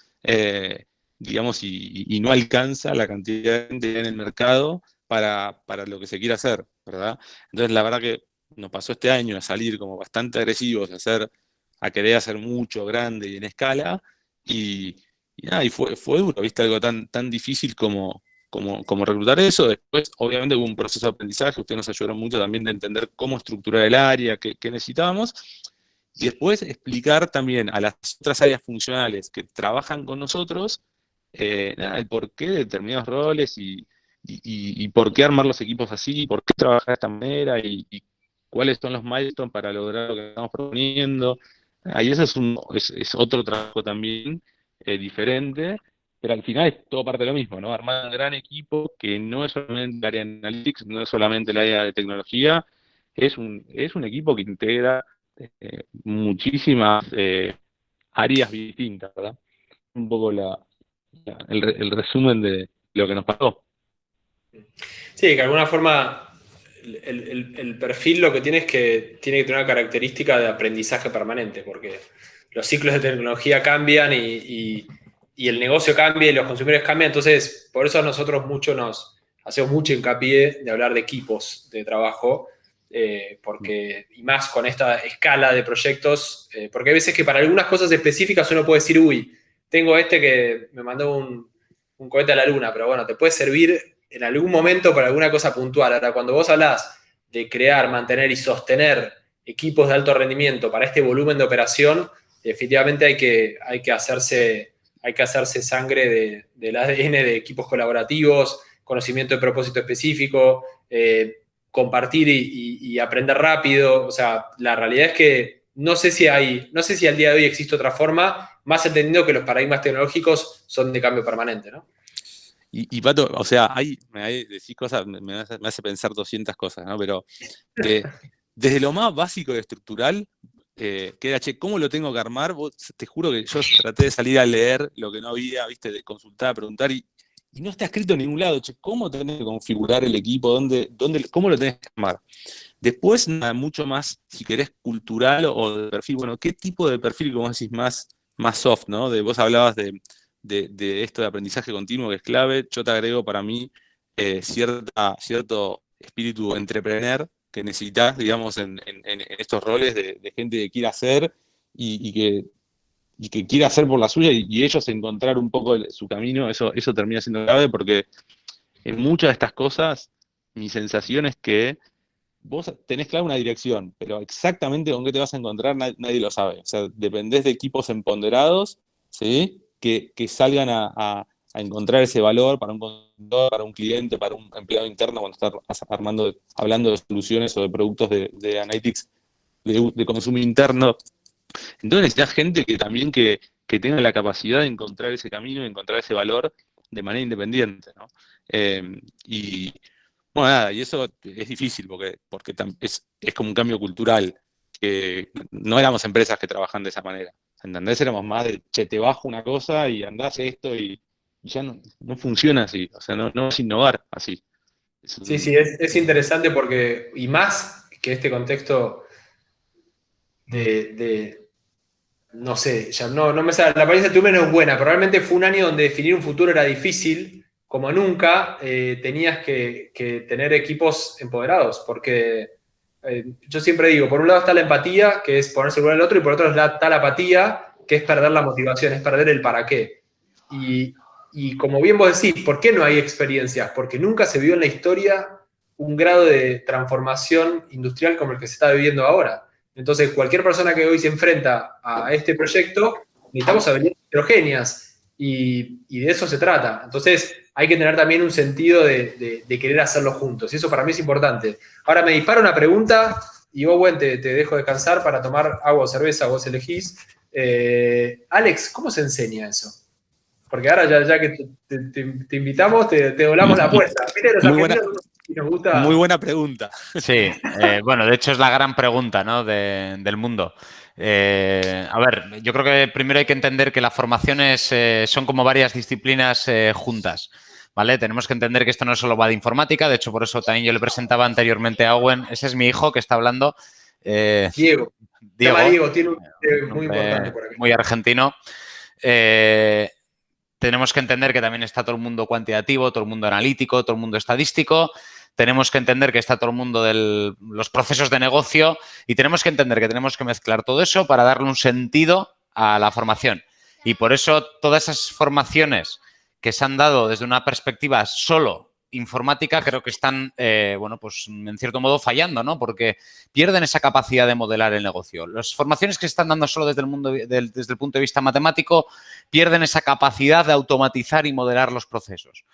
digamos, y no alcanza la cantidad de gente en el mercado para lo que se quiere hacer, ¿verdad? Entonces, la verdad que nos pasó este año a salir como bastante agresivos, a querer hacer mucho, grande y en escala, y nada, y fue duro, ¿viste? Algo tan difícil como reclutar eso. Después, obviamente, hubo un proceso de aprendizaje, ustedes nos ayudaron mucho también de entender cómo estructurar el área, qué necesitábamos, y después explicar también a las otras áreas funcionales que trabajan con nosotros, nada, el porqué de determinados roles y por qué armar los equipos así, por qué trabajar de esta manera y cuáles son los milestones para lograr lo que estamos proponiendo. Ahí eso es otro trabajo también diferente, pero al final es todo parte de lo mismo, ¿no? Armar un gran equipo que no es solamente el área de analytics, no es solamente el área de tecnología, es un equipo que integra muchísimas áreas distintas, ¿verdad? Un poco el resumen de lo que nos pasó. Sí, que de alguna forma el perfil lo que tiene es que tiene que tener una característica de aprendizaje permanente, porque los ciclos de tecnología cambian y el negocio cambia y los consumidores cambian. Entonces, por eso nosotros hacemos mucho hincapié de hablar de equipos de trabajo, y más con esta escala de proyectos, porque hay veces que para algunas cosas específicas uno puede decir, uy, tengo que me mandó un cohete a la luna, pero bueno, te puede servir en algún momento para alguna cosa puntual. Ahora, cuando vos hablás de crear, mantener y sostener equipos de alto rendimiento para este volumen de operación, definitivamente hay que hacerse sangre del ADN de equipos colaborativos, conocimiento de propósito específico, compartir y aprender rápido. O sea, la realidad es que no sé si al día de hoy existe otra forma, más entendiendo que los paradigmas tecnológicos son de cambio permanente, ¿no? Y Pato, o sea, decís cosas, me hace pensar 200 cosas, ¿no? Pero desde lo más básico y estructural, que era, che, ¿cómo lo tengo que armar? Te juro que yo traté de salir a leer lo que no había, ¿viste? De consultar, preguntar, y no está escrito en ningún lado, che, ¿cómo tenés que configurar el equipo? ¿Cómo lo tenés que armar? Después, nada, mucho más, si querés, cultural o de perfil. Bueno, ¿qué tipo de perfil, como decís, más soft, ¿no? Vos hablabas de esto de aprendizaje continuo, que es clave. Yo te agrego para mí cierto espíritu entrepreneur que necesitas, digamos, en estos roles de gente que quiera hacer y que quiera hacer por la suya y ellos encontrar un poco su camino. Eso termina siendo clave, porque en muchas de estas cosas mi sensación es que vos tenés claro una dirección, pero exactamente con qué te vas a encontrar nadie lo sabe. O sea, dependés de equipos empoderados, ¿sí? Que salgan a encontrar ese valor para un consumidor, para un cliente, para un empleado interno cuando estás hablando de soluciones o de productos de analytics de consumo interno. Entonces necesitas gente que también que tenga la capacidad de encontrar ese camino y encontrar ese valor de manera independiente, ¿no? Y bueno, nada, y eso es difícil porque es como un cambio cultural, que no éramos empresas que trabajan de esa manera, ¿entendés? Éramos más de, che, te bajo una cosa y andás esto y ya no funciona así, o sea, no es innovar así. Sí, es interesante porque, y más que este contexto no sé, ya no me sale, la apariencia de tu no es buena, pero realmente fue un año donde definir un futuro era difícil, como nunca. Tenías que tener equipos empoderados, porque yo siempre digo, por un lado está la empatía, que es ponerse el uno al otro, y por otro lado está la apatía, que es perder la motivación, es perder el para qué. Y como bien vos decís, ¿por qué no hay experiencias? Porque nunca se vio en la historia un grado de transformación industrial como el que se está viviendo ahora. Entonces, cualquier persona que hoy se enfrenta a este proyecto, necesitamos habilidades heterogéneas y de eso se trata. Entonces, hay que tener también un sentido de querer hacerlo juntos, y eso para mí es importante. Ahora me dispara una pregunta y vos, bueno, te dejo descansar para tomar agua o cerveza, vos elegís. Alex, ¿cómo se enseña eso? Porque ahora ya que te invitamos, te doblamos la puerta. Muy buena pregunta. Sí, bueno, de hecho es la gran pregunta, ¿no? del mundo. A ver, yo creo que primero hay que entender que las formaciones son como varias disciplinas juntas, ¿vale? Tenemos que entender que esto no solo va de informática, de hecho por eso también yo le presentaba anteriormente a Owen, ese es mi hijo que está hablando. Diego. Diego tiene un muy importante por aquí. Muy argentino. Tenemos que entender que también está todo el mundo cuantitativo, todo el mundo analítico, todo el mundo estadístico. Tenemos que entender que está todo el mundo de los procesos de negocio y tenemos que entender que tenemos que mezclar todo eso para darle un sentido a la formación. Y por eso todas esas formaciones que se han dado desde una perspectiva solo informática creo que están, bueno, pues en cierto modo fallando, ¿no? Porque pierden esa capacidad de modelar el negocio. Las formaciones que se están dando solo desde el punto de vista matemático pierden esa capacidad de automatizar y modelar los procesos.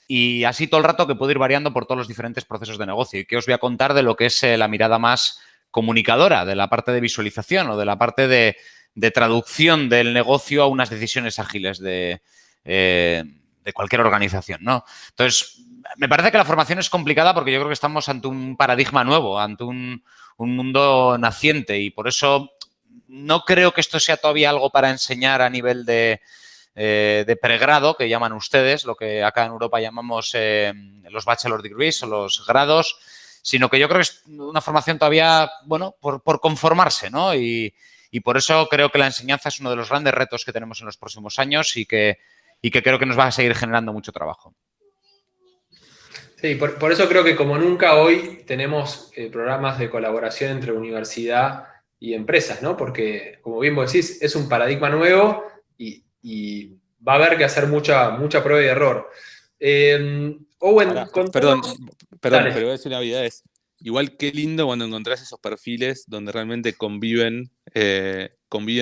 Y así todo el rato que puedo ir variando por todos los diferentes procesos de negocio. Y que os voy a contar de lo que es la mirada más comunicadora, de la parte de visualización o de la parte de traducción del negocio a unas decisiones ágiles de cualquier organización, ¿no? Entonces, me parece que la formación es complicada porque yo creo que estamos ante un paradigma nuevo, ante un mundo naciente y por eso no creo que esto sea todavía algo para enseñar a nivel de pregrado, que llaman ustedes, lo que acá en Europa llamamos los bachelor degrees o los grados, sino que yo creo que es una formación todavía, bueno, por conformarse, ¿no? Y Y por eso creo que la enseñanza es uno de los grandes retos que tenemos en los próximos años y que creo que nos va a seguir generando mucho trabajo. Sí, por eso creo que como nunca hoy tenemos programas de colaboración entre universidad y empresas, ¿no? Porque, como bien vos decís, es un paradigma nuevo y va a haber que hacer mucha prueba y error. Owen, Ahora, contanos... perdón, Dale. pero voy a decir una vida es, igual qué lindo cuando encontrás esos perfiles donde realmente conviven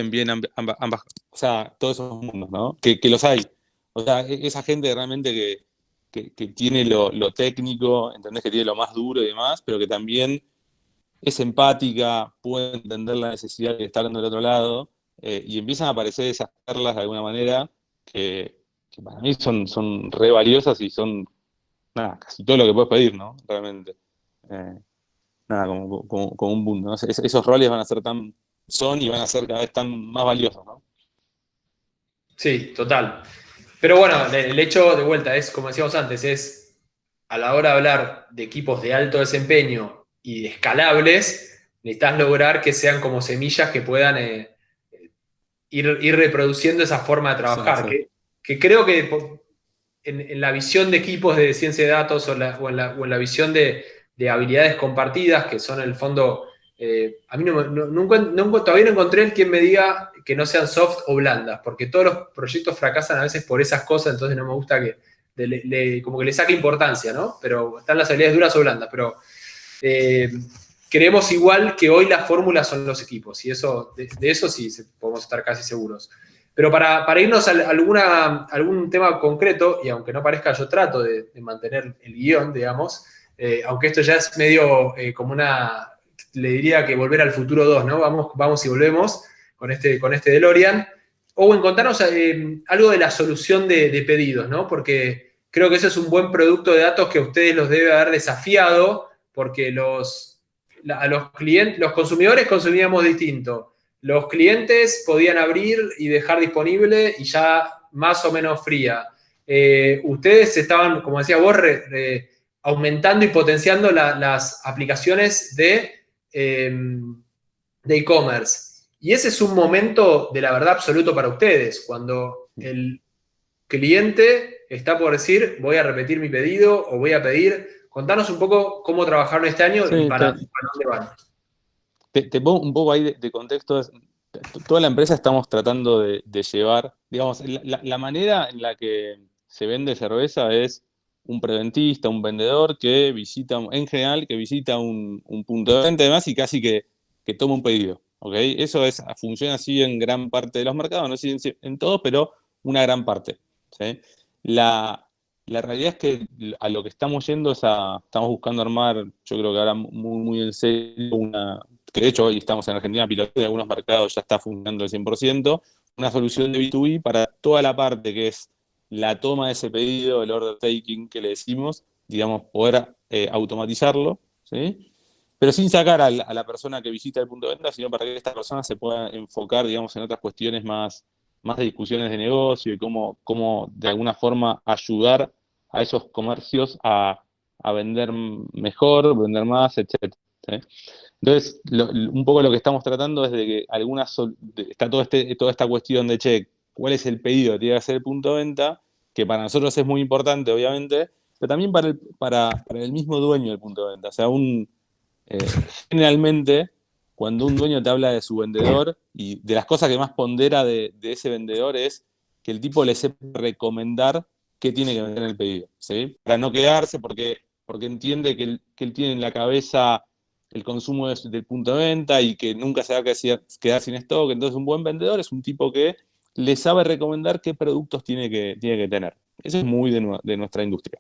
bien ambas, o sea, todos esos mundos, ¿no? Que los hay. O sea, esa gente realmente que tiene lo técnico, ¿entendés? Que tiene lo más duro y demás, pero que también es empática, puede entender la necesidad que está hablando del otro lado, y empiezan a aparecer esas perlas de alguna manera que para mí son re valiosas y son nada, casi todo lo que puedes pedir, ¿no? Realmente. Eh, nada, como un mundo, ¿no? Esos roles van a ser son y van a ser cada vez tan más valiosos, ¿no? Sí, total. Pero bueno, el hecho de vuelta es, como decíamos antes, es a la hora de hablar de equipos de alto desempeño y de escalables, necesitas lograr que sean como semillas que puedan ir reproduciendo esa forma de Sí, trabajar. sí. Que creo que en la visión de equipos de ciencia de datos o en la visión de habilidades compartidas, que son en el fondo, a mí todavía no encontré quien me diga que no sean soft o blandas, porque todos los proyectos fracasan a veces por esas cosas, entonces no me gusta que como que le saque importancia, ¿no? Pero están las habilidades duras o blandas, pero creemos igual que hoy las fórmulas son los equipos, y eso, de eso sí podemos estar casi seguros. Pero para irnos a algún tema concreto, y aunque no parezca, yo trato de mantener el guión, digamos, aunque esto ya es medio como le diría que volver al futuro 2, ¿no? Vamos y volvemos con este DeLorean. Owen, contanos algo de la solución de pedidos, ¿no? Porque creo que eso es un buen producto de datos que a ustedes los debe haber desafiado, porque a los clientes, los consumidores consumíamos distinto. Los clientes podían abrir y dejar disponible y ya más o menos fría. Ustedes estaban, como decía vos, aumentando y potenciando las aplicaciones de e-commerce. Y ese es un momento de la verdad absoluto para ustedes, cuando el cliente está por decir, voy a repetir mi pedido o voy a pedir. Contanos un poco cómo trabajaron este año y Sí, para dónde van. te pongo un poco ahí de contexto. Toda la empresa estamos tratando de llevar, digamos, la manera en la que se vende cerveza es un preventista, un vendedor que visita, en general, que visita un punto de venta y demás y casi que toma un pedido, ¿ok? Eso funciona así en gran parte de los mercados, no sé si en todos, pero una gran parte, ¿sí? La realidad es que a lo que estamos yendo estamos buscando armar, yo creo que ahora muy en serio, que de hecho hoy estamos en Argentina pilotando, en algunos mercados ya está funcionando al 100%, una solución de B2B para toda la parte que es la toma de ese pedido, el order taking que le decimos, digamos, poder automatizarlo, ¿sí? Pero sin sacar a la persona que visita el punto de venta, sino para que esta persona se pueda enfocar, digamos, en otras cuestiones más de discusiones de negocio y cómo de alguna forma ayudar a esos comercios a vender mejor, vender más, etc. ¿Sí? Entonces, un poco lo que estamos tratando es de que está toda esta cuestión de, che, ¿cuál es el pedido que tiene que hacer el punto de venta? Que para nosotros es muy importante, obviamente, pero también para el mismo dueño del punto de venta. O sea, generalmente, cuando un dueño te habla de su vendedor y de las cosas que más pondera de ese vendedor es que el tipo le sepa recomendar qué tiene que vender en el pedido, ¿sí? Para no quedarse, porque entiende que él tiene en la cabeza el consumo del punto de venta y que nunca se va a quedar sin stock. Entonces, un buen vendedor es un tipo que le sabe recomendar qué productos tiene que tener. Eso es muy de nuestra industria.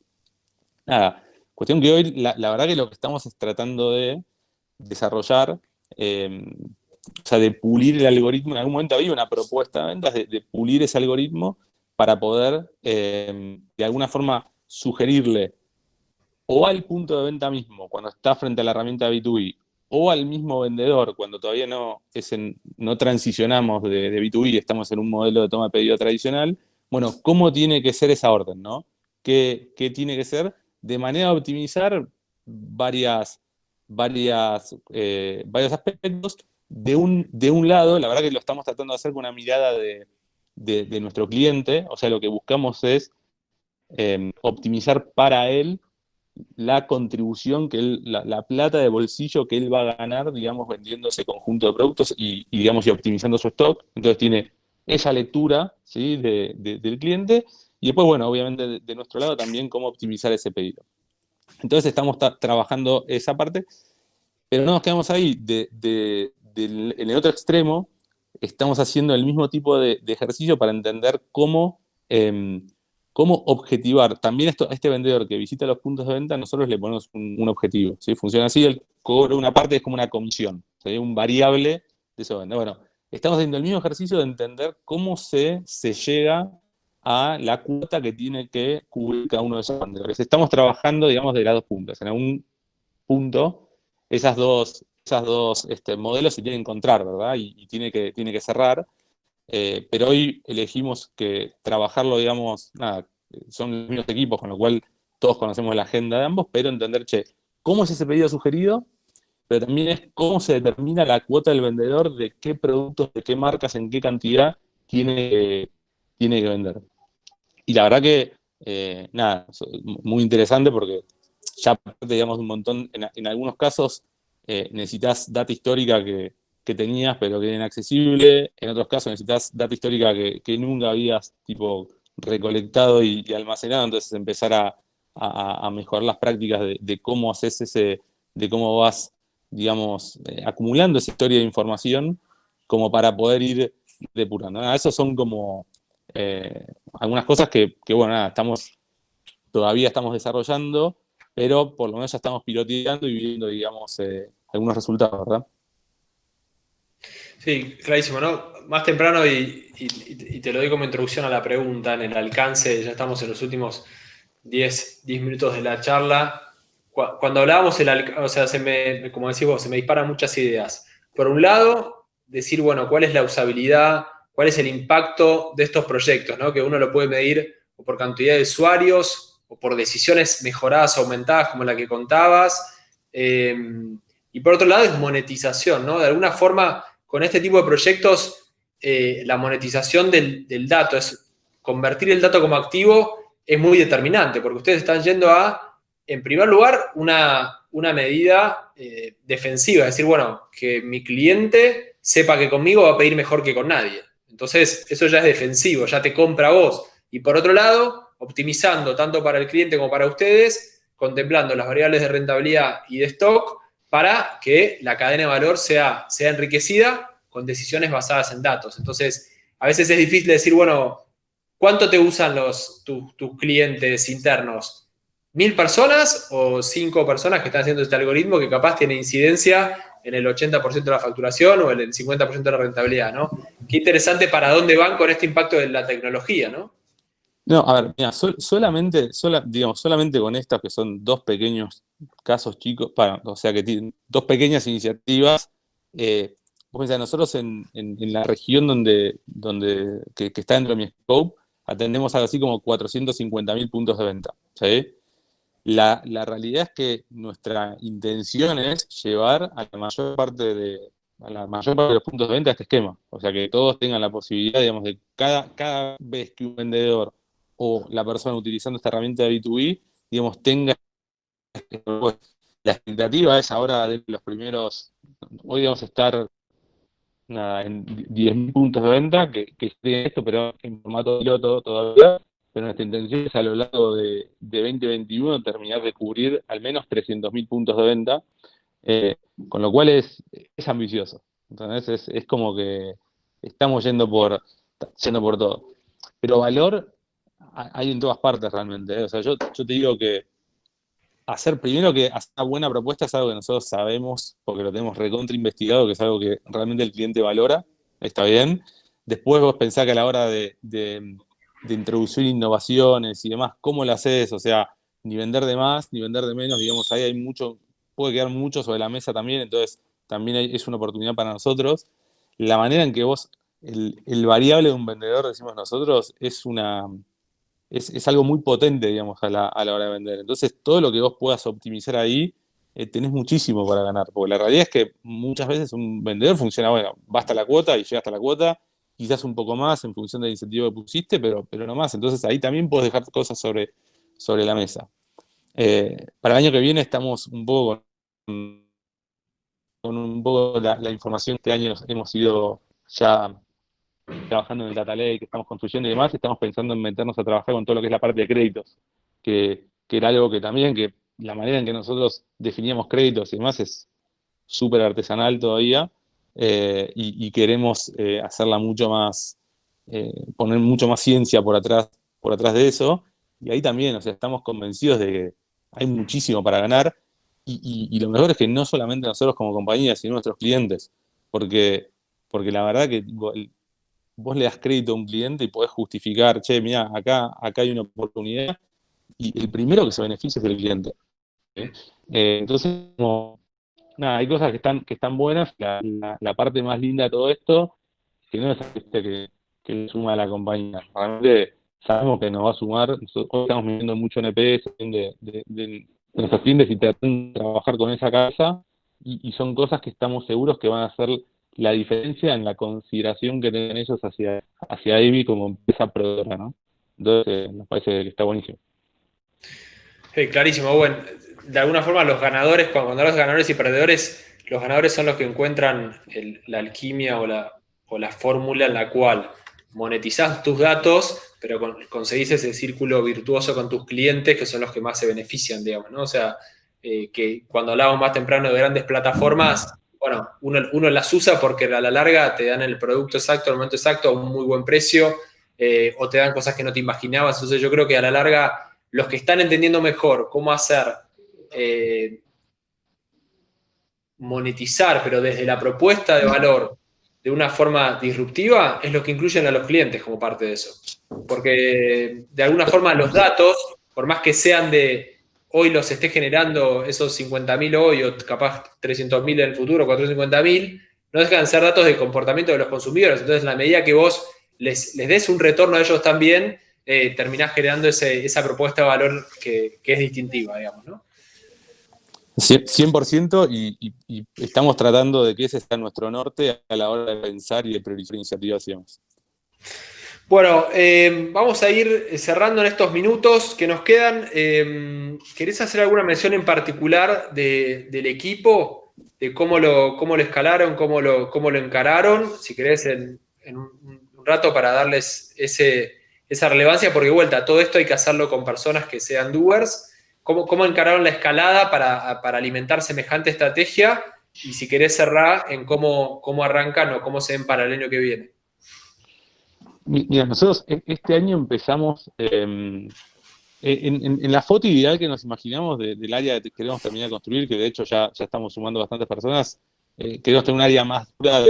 Nada, cuestión que hoy, la verdad que lo que estamos es tratando de desarrollar, o sea, de pulir el algoritmo. En algún momento había una propuesta de ventas de pulir ese algoritmo para poder, de alguna forma, sugerirle o al punto de venta mismo, cuando está frente a la herramienta B2B, o al mismo vendedor, cuando todavía no transicionamos de B2B, estamos en un modelo de toma de pedido tradicional, bueno, ¿cómo tiene que ser esa orden, no? ¿Qué tiene que ser? De manera de optimizar varios aspectos, de un lado, la verdad que lo estamos tratando de hacer con una mirada de nuestro cliente, o sea, lo que buscamos es optimizar para él la contribución que él, la plata de bolsillo que él va a ganar, digamos, vendiendo ese conjunto de productos digamos, y optimizando su stock. Entonces tiene esa lectura, ¿sí? Del cliente, y después, bueno, obviamente de nuestro lado también cómo optimizar ese pedido. Entonces estamos trabajando esa parte, pero no nos quedamos ahí. En el otro extremo, estamos haciendo el mismo tipo de ejercicio para entender cómo objetivar. También a este vendedor que visita los puntos de venta, nosotros le ponemos un objetivo. ¿Sí? Funciona así, el cobro, una parte es como una comisión, ¿sí? Un variable de eso venta. Bueno, estamos haciendo el mismo ejercicio de entender cómo se llega a la cuota que tiene que cubrir cada uno de esos vendedores. Estamos trabajando, digamos, de las dos puntas. En algún punto, esas dos modelos se tienen que encontrar, ¿verdad? Y tiene que cerrar. Pero hoy elegimos que trabajarlo, digamos, nada, son los mismos equipos, con lo cual todos conocemos la agenda de ambos, pero entender, ¿cómo es ese pedido sugerido? Pero también es cómo se determina la cuota del vendedor de qué productos, de qué marcas, en qué cantidad tiene que vender. Y la verdad que, nada, muy interesante porque ya, digamos, un montón, en algunos casos necesitas data histórica que tenías pero que era inaccesible, en otros casos necesitas data histórica que nunca habías, tipo, recolectado y almacenado, entonces empezar a mejorar las prácticas de cómo haces de cómo vas, digamos, acumulando esa historia de información como para poder ir depurando. Nada, esos son como algunas cosas que bueno, nada, todavía estamos desarrollando, pero por lo menos ya estamos piloteando y viendo, digamos, algunos resultados, ¿verdad? Sí, clarísimo, ¿no? Más temprano, y te lo doy como introducción a la pregunta, en el alcance, ya estamos en los últimos 10 minutos de la charla. Cuando hablábamos, o sea, como decís vos, se me disparan muchas ideas. Por un lado, decir, bueno, ¿cuál es la usabilidad? ¿Cuál es el impacto de estos proyectos, ¿no? Que uno lo puede medir o por cantidad de usuarios o por decisiones mejoradas o aumentadas como la que contabas. Y por otro lado es monetización, ¿no? De alguna forma, con este tipo de proyectos, la monetización del dato, es convertir el dato como activo, es muy determinante, porque ustedes están yendo a, en primer lugar, una medida defensiva, es decir, bueno, que mi cliente sepa que conmigo va a pedir mejor que con nadie. Entonces, eso ya es defensivo, ya te compra a vos. Y por otro lado, optimizando tanto para el cliente como para ustedes, contemplando las variables de rentabilidad y de stock para que la cadena de valor sea enriquecida con decisiones basadas en datos. Entonces, a veces es difícil decir, bueno, ¿cuánto te usan tus clientes internos? ¿1000 personas o 5 personas que están haciendo este algoritmo que capaz tiene incidencia en el 80% de la facturación o en el 50% de la rentabilidad, ¿no? Qué interesante para dónde van con este impacto de la tecnología, ¿no? No, a ver, mira, digamos, solamente con estas que son dos pequeños casos chicos, o sea, que tienen dos pequeñas iniciativas, vos pensás, nosotros en la región que está dentro de mi scope, atendemos algo así como 450.000 puntos de venta, ¿sí? La realidad es que nuestra intención es llevar a la mayor parte de los puntos de venta a este esquema. O sea, que todos tengan la posibilidad, digamos, de cada vez que un vendedor o la persona utilizando esta herramienta de B2B, digamos, tenga. Pues, la expectativa es ahora de los primeros, hoy vamos a estar nada, en 10.000 puntos de venta, que esté esto, pero en formato piloto todavía. Pero nuestra intención es a lo largo de 2021 terminar de cubrir al menos 300.000 puntos de venta, con lo cual es ambicioso. Entonces es como que estamos yendo por todo. Pero valor hay en todas partes realmente, ¿eh? O sea, yo te digo que primero que hacer una buena propuesta es algo que nosotros sabemos, porque lo tenemos recontra investigado, que es algo que realmente el cliente valora, está bien. Después vos pensás que a la hora de introducir innovaciones y demás, ¿cómo lo haces? O sea, ni vender de más, ni vender de menos, digamos, ahí hay mucho, puede quedar mucho sobre la mesa también, entonces también es una oportunidad para nosotros. La manera en que el variable de un vendedor, decimos nosotros, es algo muy potente, digamos, a la hora de vender. Entonces, todo lo que vos puedas optimizar ahí tenés muchísimo para ganar, porque la realidad es que muchas veces un vendedor funciona, bueno, va hasta la cuota y llega hasta la cuota, quizás un poco más en función del incentivo que pusiste, pero no más. Entonces ahí también podés dejar cosas sobre la mesa. Para el año que viene estamos un poco con un poco la información que años hemos ido ya trabajando en el Data Lake, que estamos construyendo y demás, estamos pensando en meternos a trabajar con todo lo que es la parte de créditos, que era algo que también, que la manera en que nosotros definíamos créditos y demás es súper artesanal todavía, y queremos hacerla mucho más, poner mucho más ciencia por atrás de eso, y ahí también, o sea, estamos convencidos de que hay muchísimo para ganar, y lo mejor es que no solamente nosotros como compañía, sino nuestros clientes, porque la verdad que vos le das crédito a un cliente y podés justificar, che, mira, acá hay una oportunidad, y el primero que se beneficia es el cliente. ¿Sí? Entonces, como, nada, hay cosas que están buenas. La parte más linda de todo esto, que no es que le suma a la compañía. Realmente sabemos que nos va a sumar. Nosotros hoy estamos viendo mucho NPS de nuestros clientes y tratando de trabajar con esa casa, y son cosas que estamos seguros que van a hacer la diferencia en la consideración que tienen ellos hacia Ivy como empresa proveedora, ¿no? Entonces, nos parece que está buenísimo. Clarísimo, bueno, de alguna forma los ganadores, cuando hablas de ganadores y perdedores, los ganadores son los que encuentran la alquimia o la fórmula en la cual monetizás tus datos, pero conseguís ese círculo virtuoso con tus clientes, que son los que más se benefician, digamos, ¿no? O sea, que cuando hablábamos más temprano de grandes plataformas, bueno, uno las usa porque a la larga te dan el producto exacto, al momento exacto, a un muy buen precio, o te dan cosas que no te imaginabas. Entonces yo creo que a la larga los que están entendiendo mejor cómo hacer monetizar, pero desde la propuesta de valor de una forma disruptiva, es lo que incluyen a los clientes como parte de eso. Porque de alguna forma los datos, por más que sean de hoy los esté generando esos 50.000 hoy o capaz 300.000 en el futuro, 450.000, no dejan de ser datos de comportamiento de los consumidores. Entonces, en la medida que vos les des un retorno a ellos también, terminás generando esa propuesta de valor que es distintiva, digamos, ¿no? 100%, y estamos tratando de que ese sea nuestro norte a la hora de pensar y de priorizar iniciativas y demás. Bueno, vamos a ir cerrando en estos minutos que nos quedan. ¿Querés hacer alguna mención en particular del equipo? De cómo lo escalaron, cómo lo encararon, si querés en un rato para darles esa relevancia, porque de vuelta, todo esto hay que hacerlo con personas que sean doers. ¿Cómo encararon la escalada para alimentar semejante estrategia? Y si querés cerrar en cómo arrancan o cómo se ven para el año que viene. Mira, nosotros este año empezamos en la foto ideal que nos imaginamos del área que queremos terminar de construir, que de hecho ya estamos sumando bastantes personas. Queremos tener un área más dura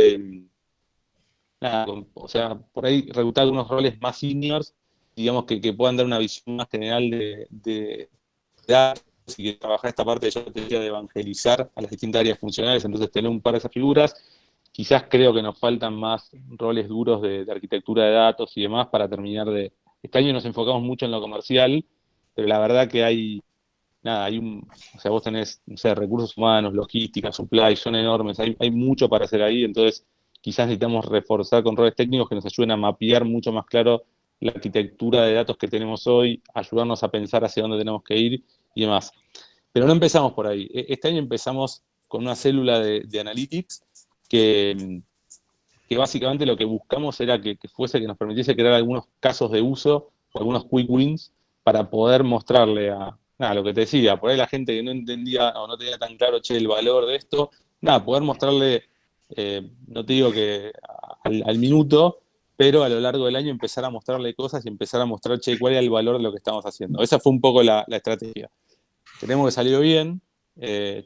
o sea, por ahí reclutar algunos roles más seniors, digamos, que puedan dar una visión más general de datos, y que trabajar esta parte, yo te decía, de evangelizar a las distintas áreas funcionales. Entonces tener un par de esas figuras. Quizás creo que nos faltan más roles duros de arquitectura de datos y demás para terminar de... Este año nos enfocamos mucho en lo comercial, pero la verdad que o sea, vos tenés, no sé, recursos humanos, logística, supply, son enormes, hay mucho para hacer ahí. Entonces quizás necesitamos reforzar con roles técnicos que nos ayuden a mapear mucho más claro la arquitectura de datos que tenemos hoy, ayudarnos a pensar hacia dónde tenemos que ir y demás. Pero no empezamos por ahí. Este año empezamos con una célula de analytics que básicamente lo que buscamos era que nos permitiese crear algunos casos de uso o algunos quick wins para poder mostrarle lo que te decía, por ahí la gente que no entendía o no tenía tan claro, el valor de esto, poder mostrarle, no te digo que al minuto, pero a lo largo del año empezar a mostrarle cosas y empezar a mostrar, cuál era el valor de lo que estamos haciendo. Esa fue un poco la estrategia. Creemos que salió bien.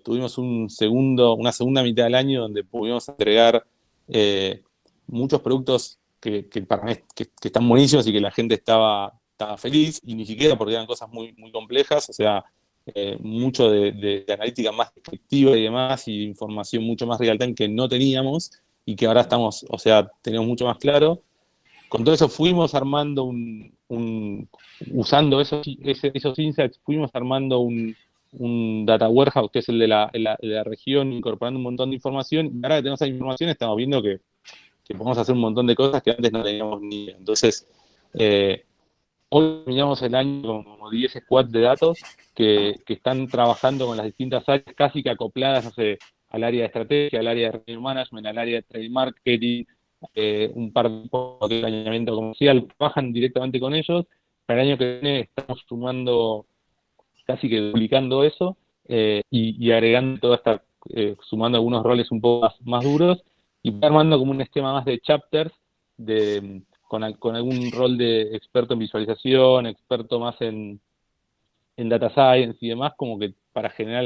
Tuvimos una segunda mitad del año donde pudimos entregar muchos productos que para mí que están buenísimos y que la gente estaba feliz, y ni siquiera porque eran cosas muy, muy complejas. O sea, mucho de analítica más descriptiva y demás, y información mucho más real time que no teníamos y que ahora tenemos mucho más claro. Con todo eso fuimos armando usando esos insights, fuimos armando un data warehouse, que es el de la región, incorporando un montón de información. Y ahora que tenemos esa información, estamos viendo que podemos hacer un montón de cosas que antes no teníamos ni idea. Entonces, hoy terminamos el año con como 10 squads de datos que están trabajando con las distintas áreas, casi que acopladas, no sé, al área de estrategia, al área de revenue management, al área de trade marketing, un par de planeamiento comercial, trabajan directamente con ellos. Para el año que viene estamos sumando, casi que duplicando eso, y agregando toda esta, sumando algunos roles un poco más duros, y armando como un esquema más de chapters, con algún rol de experto en visualización, experto más en data science y demás, como que para generar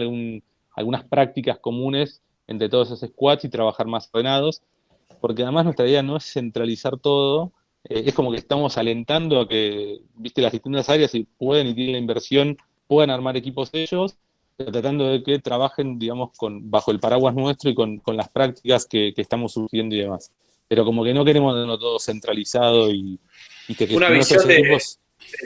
algunas prácticas comunes entre todos esos squads y trabajar más ordenados, porque además nuestra idea no es centralizar todo, es como que estamos alentando a que, viste, las distintas áreas, si pueden y tienen la inversión, puedan armar equipos ellos, pero tratando de que trabajen, digamos, bajo el paraguas nuestro y con las prácticas que estamos surgiendo y demás. Pero como que no queremos tenerlo todo centralizado y que Una nuestros visión de equipos...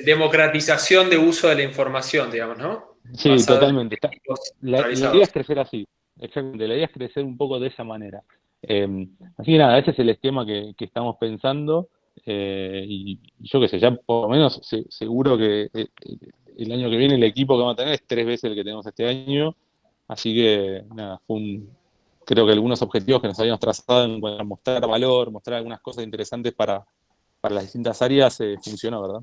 democratización de uso de la información, digamos, ¿no? Sí, Basado en totalmente. equipos La idea centralizados. es crecer así, exactamente. La idea es crecer un poco de esa manera. Así que nada, ese es el esquema que estamos pensando. Y yo qué sé, ya por lo menos seguro que el año que viene el equipo que vamos a tener es 3 veces el que tenemos este año. Así que nada, creo que algunos objetivos que nos habíamos trazado en cuanto a mostrar valor, mostrar algunas cosas interesantes para las distintas áreas, funcionó, ¿verdad?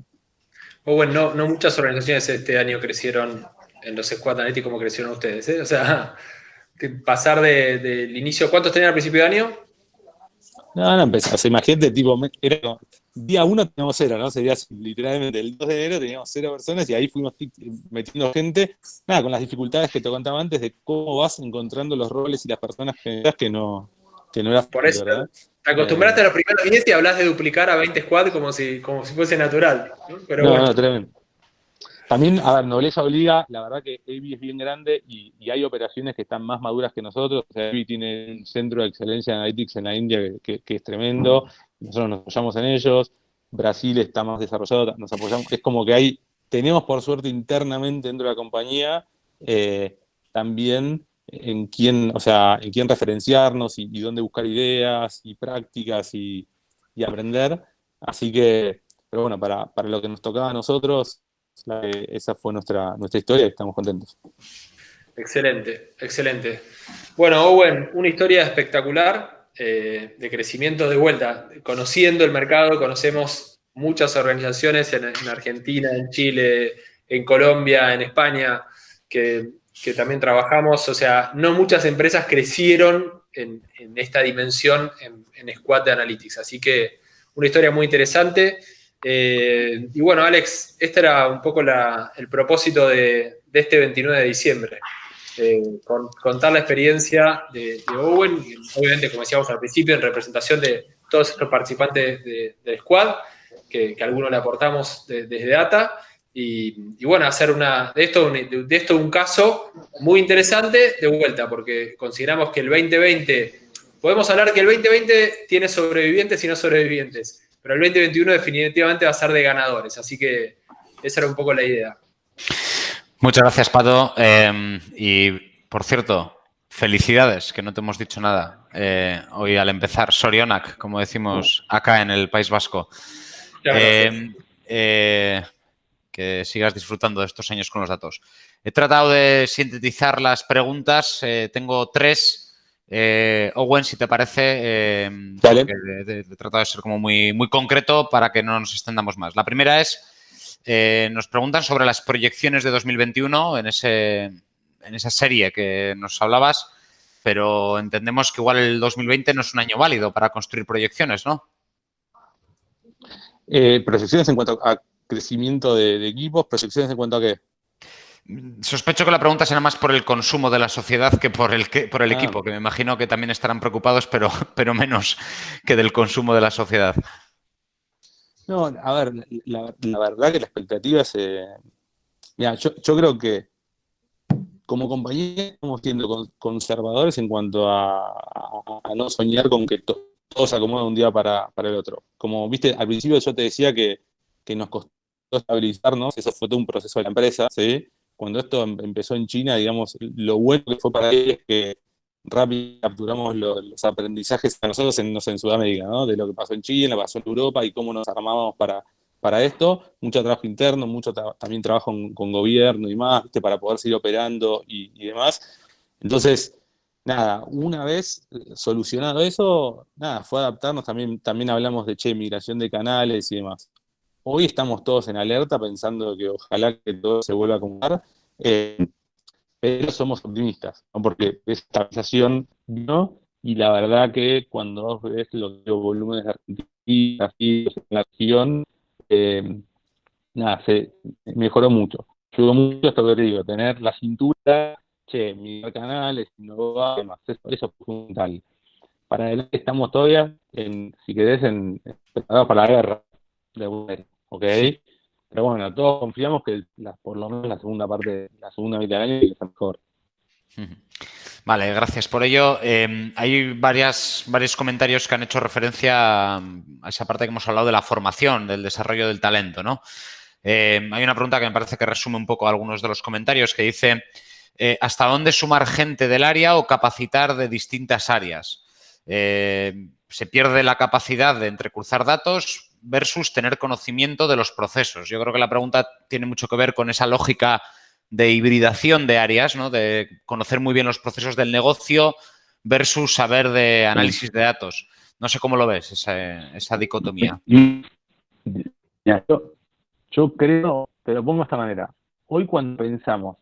O bueno, no muchas organizaciones este año crecieron en los squad analytics como crecieron ustedes, ¿eh? O sea, pasar del inicio, ¿cuántos tenían al principio de año? No, empezó. O sea, imagínate, tipo, era día 1 teníamos 0, ¿no? Sería literalmente el 2 de enero teníamos 0 personas y ahí fuimos metiendo gente, nada, con las dificultades que te contaba antes de cómo vas encontrando los roles y las personas que no era Por fácil, eso ¿verdad? te acostumbraste a los primeros 10 y hablas de duplicar a 20 squad como si fuese natural, ¿no? Pero No, bueno, tremendo. También, a ver, Nobleza Obliga, la verdad que AV es bien grande y hay operaciones que están más maduras que nosotros. O sea, AV tiene un centro de excelencia en Analytics en la India que es tremendo. Nosotros nos apoyamos en ellos. Brasil está más desarrollado, nos apoyamos. Es como que tenemos por suerte internamente dentro de la compañía, también o sea, en quién referenciarnos y dónde buscar ideas y prácticas y aprender. Así que, pero bueno, para lo que nos tocaba a nosotros, esa fue nuestra historia y estamos contentos. excelente, excelente. Bueno, Owen, una historia espectacular de crecimiento de vuelta. Conociendo el mercado, conocemos muchas organizaciones en Argentina, en Chile, en Colombia, en España, que también trabajamos. O sea, no muchas empresas crecieron en esta dimensión en Squad de Analytics. Así que una historia muy interesante. Y bueno, Alex, este era un poco el propósito de este 29 de diciembre. Contar la experiencia de Owen, y obviamente, como decíamos al principio, en representación de todos estos participantes del squad, que algunos le aportamos desde Data, y bueno, hacer de esto un caso muy interesante de vuelta, porque consideramos que el 2020, podemos hablar que el 2020 tiene sobrevivientes y no sobrevivientes, pero el 2021 definitivamente va a ser de ganadores, así que esa era un poco la idea. Muchas gracias, Pato. Y, por cierto, felicidades, que no te hemos dicho nada hoy al empezar. Sorionak, como decimos acá en el País Vasco. Que sigas disfrutando de estos años con los datos. He tratado de sintetizar las preguntas. Tengo 3. Owen, si te parece, Vale. he tratado de ser como muy, muy concreto para que no nos extendamos más. La primera es, nos preguntan sobre las proyecciones de 2021 en esa serie que nos hablabas, pero entendemos que igual el 2020 no es un año válido para construir proyecciones, ¿no? Proyecciones en cuanto a crecimiento de equipos, proyecciones en cuanto a qué. Sospecho que la pregunta será más por el consumo de la sociedad que por el equipo, que me imagino que también estarán preocupados, pero menos que del consumo de la sociedad. No, a ver, la verdad que la expectativa es... mira, yo creo que como compañía estamos siendo conservadores en cuanto a no soñar con que todo se acomode de un día para el otro. Como viste, al principio yo te decía que nos costó estabilizarnos, eso fue todo un proceso de la empresa, ¿sí? cuando esto empezó en China, digamos, lo bueno que fue para ellos es que rápido capturamos los aprendizajes a nosotros en Sudamérica, ¿no? De lo que pasó en Chile, pasó en Europa y cómo nos armábamos para esto. Mucho trabajo interno, también trabajo con gobierno y más, ¿viste? Para poder seguir operando y demás. Entonces, nada, una vez solucionado eso, nada, fue adaptarnos. También hablamos de migración de canales y demás. Hoy estamos todos en alerta pensando que ojalá que todo se vuelva a acomodar. Pero somos optimistas, ¿no? Porque esa estabilización no, y la verdad que cuando vos ves los volúmenes de Argentina así, en la región, nada, se mejoró mucho. Ayudó mucho esto que te digo, tener la cintura, mirar canales, innovar, demás. Eso es fundamental. Para adelante estamos todavía, si querés, preparados para la guerra de Ucrania, ¿ok? Pero bueno, todos confiamos que por lo menos la segunda mitad del año es mejor. Vale, gracias por ello. Hay varios comentarios que han hecho referencia a esa parte que hemos hablado de la formación, del desarrollo del talento, ¿no? Hay una pregunta que me parece que resume un poco algunos de los comentarios, que dice ¿hasta dónde sumar gente del área o capacitar de distintas áreas? Se pierde la capacidad de entrecruzar datos versus tener conocimiento de los procesos. Yo creo que la pregunta tiene mucho que ver con esa lógica de hibridación de áreas, ¿no? De conocer muy bien los procesos del negocio versus saber de análisis de datos. No sé cómo lo ves, esa dicotomía. Yo creo, te lo pongo de esta manera. Hoy cuando pensamos,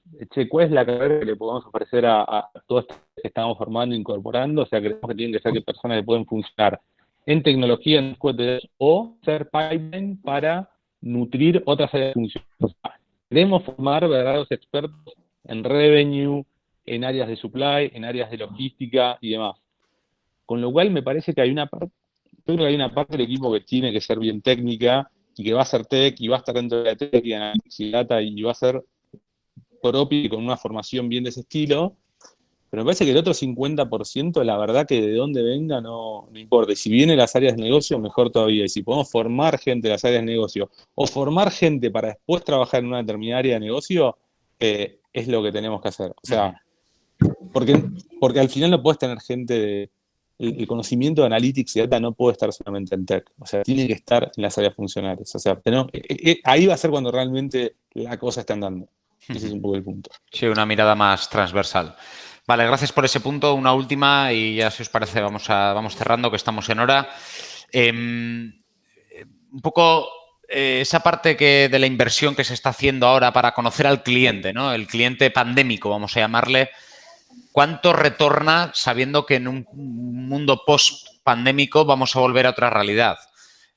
¿cuál es la carrera que le podemos ofrecer a todos estos que estamos formando, incorporando? O sea, creemos que tienen que ser personas que pueden funcionar en tecnología, en squads, o ser pipeline para nutrir otras áreas de función. O sea, queremos formar verdaderos expertos en revenue, en áreas de supply, en áreas de logística y demás. Con lo cual me parece que yo creo que hay una parte del equipo que tiene que ser bien técnica y que va a ser tech y va a estar dentro de la tech y análisis y data y va a ser propio y con una formación bien de ese estilo. Pero me parece que el otro 50%, la verdad que de dónde venga no importa. Y si viene las áreas de negocio, mejor todavía. Y si podemos formar gente de las áreas de negocio o formar gente para después trabajar en una determinada área de negocio, es lo que tenemos que hacer. O sea, porque al final no puedes tener gente el conocimiento de analytics y data no puede estar solamente en tech. O sea, tiene que estar en las áreas funcionales. O sea, ahí va a ser cuando realmente la cosa está andando. Ese es un poco el punto. Sí, una mirada más transversal. Vale, gracias por ese punto. Una última y ya, si os parece, vamos cerrando, que estamos en hora. Un poco esa parte de la inversión que se está haciendo ahora para conocer al cliente, ¿no? El cliente pandémico, vamos a llamarle. ¿Cuánto retorna sabiendo que en un mundo post-pandémico vamos a volver a otra realidad?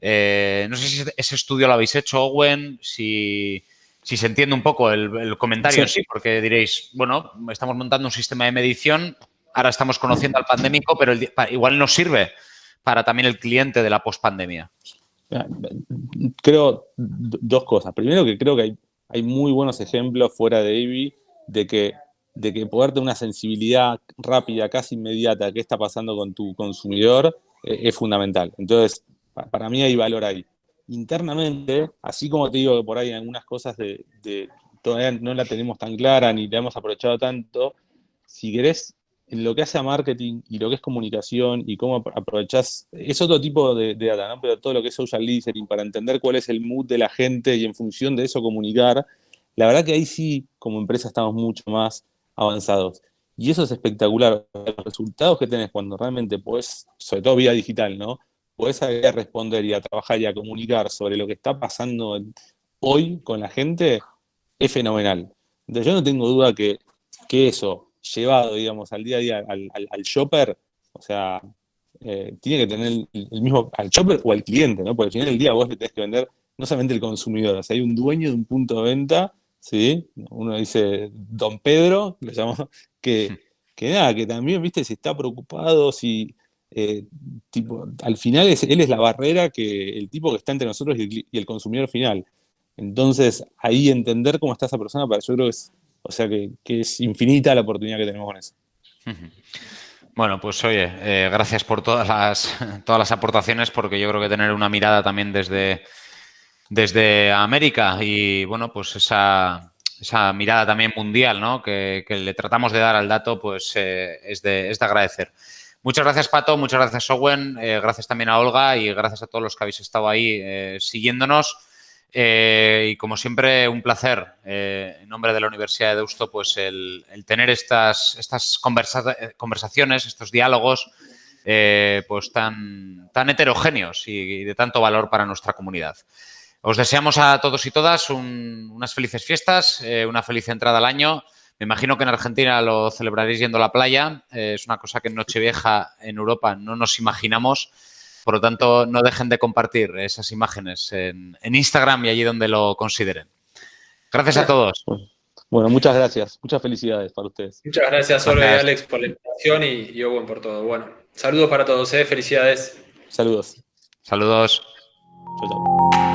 No sé si ese estudio lo habéis hecho, Owen, si se entiende un poco el comentario en sí, porque diréis, bueno, estamos montando un sistema de medición, ahora estamos conociendo al pandémico, pero igual nos sirve para también el cliente de la post-pandemia. Creo dos cosas. Primero, que creo que hay muy buenos ejemplos fuera de Ivy de que poder tener una sensibilidad rápida, casi inmediata, qué está pasando con tu consumidor, es fundamental. Entonces, para mí hay valor ahí. Internamente, así como te digo que por ahí algunas cosas todavía no la tenemos tan clara ni la hemos aprovechado tanto, si querés, en lo que hace a marketing y lo que es comunicación y cómo aprovechás, es otro tipo de data, ¿no? Pero todo lo que es social listening, para entender cuál es el mood de la gente y en función de eso comunicar, la verdad que ahí sí, como empresa, estamos mucho más avanzados. Y eso es espectacular. Los resultados que tenés cuando realmente podés, sobre todo vía digital, ¿no? Podés a responder y a trabajar y a comunicar sobre lo que está pasando hoy con la gente, es fenomenal. Entonces yo no tengo duda que eso, llevado, digamos, al día a día, al shopper, o sea, tiene que tener el mismo, al shopper o al cliente, ¿no? Porque al final del día vos le tenés que vender no solamente el consumidor, o sea, hay un dueño de un punto de venta, ¿sí? Uno dice Don Pedro, lo llamamos, que nada, que también, viste, si está preocupado, si tipo, al final él es la barrera que el tipo que está entre nosotros y el consumidor final. Entonces, ahí entender cómo está esa persona, yo creo que es, o sea, que es infinita la oportunidad que tenemos con eso. Bueno, pues oye, gracias por todas las aportaciones, porque yo creo que tener una mirada también desde América y, bueno, pues esa esa mirada también mundial, ¿no? que le tratamos de dar al dato, pues es de agradecer. Muchas gracias, Pato, muchas gracias, Owen, gracias también a Olga y gracias a todos los que habéis estado ahí siguiéndonos. Y como siempre, un placer, en nombre de la Universidad de Deusto, pues el tener estas conversaciones, estos diálogos, pues tan heterogéneos y de tanto valor para nuestra comunidad. Os deseamos a todos y todas unas felices fiestas, una feliz entrada al año. Me imagino que en Argentina lo celebraréis yendo a la playa. Es una cosa que en Nochevieja en Europa no nos imaginamos. Por lo tanto, no dejen de compartir esas imágenes en Instagram y allí donde lo consideren. Gracias a todos. Bueno, muchas gracias. Muchas felicidades para ustedes. Muchas gracias, Olga y Alex, por la invitación y Owen por todo. Bueno, saludos para todos, felicidades. Saludos. Saludos. Chau, chau.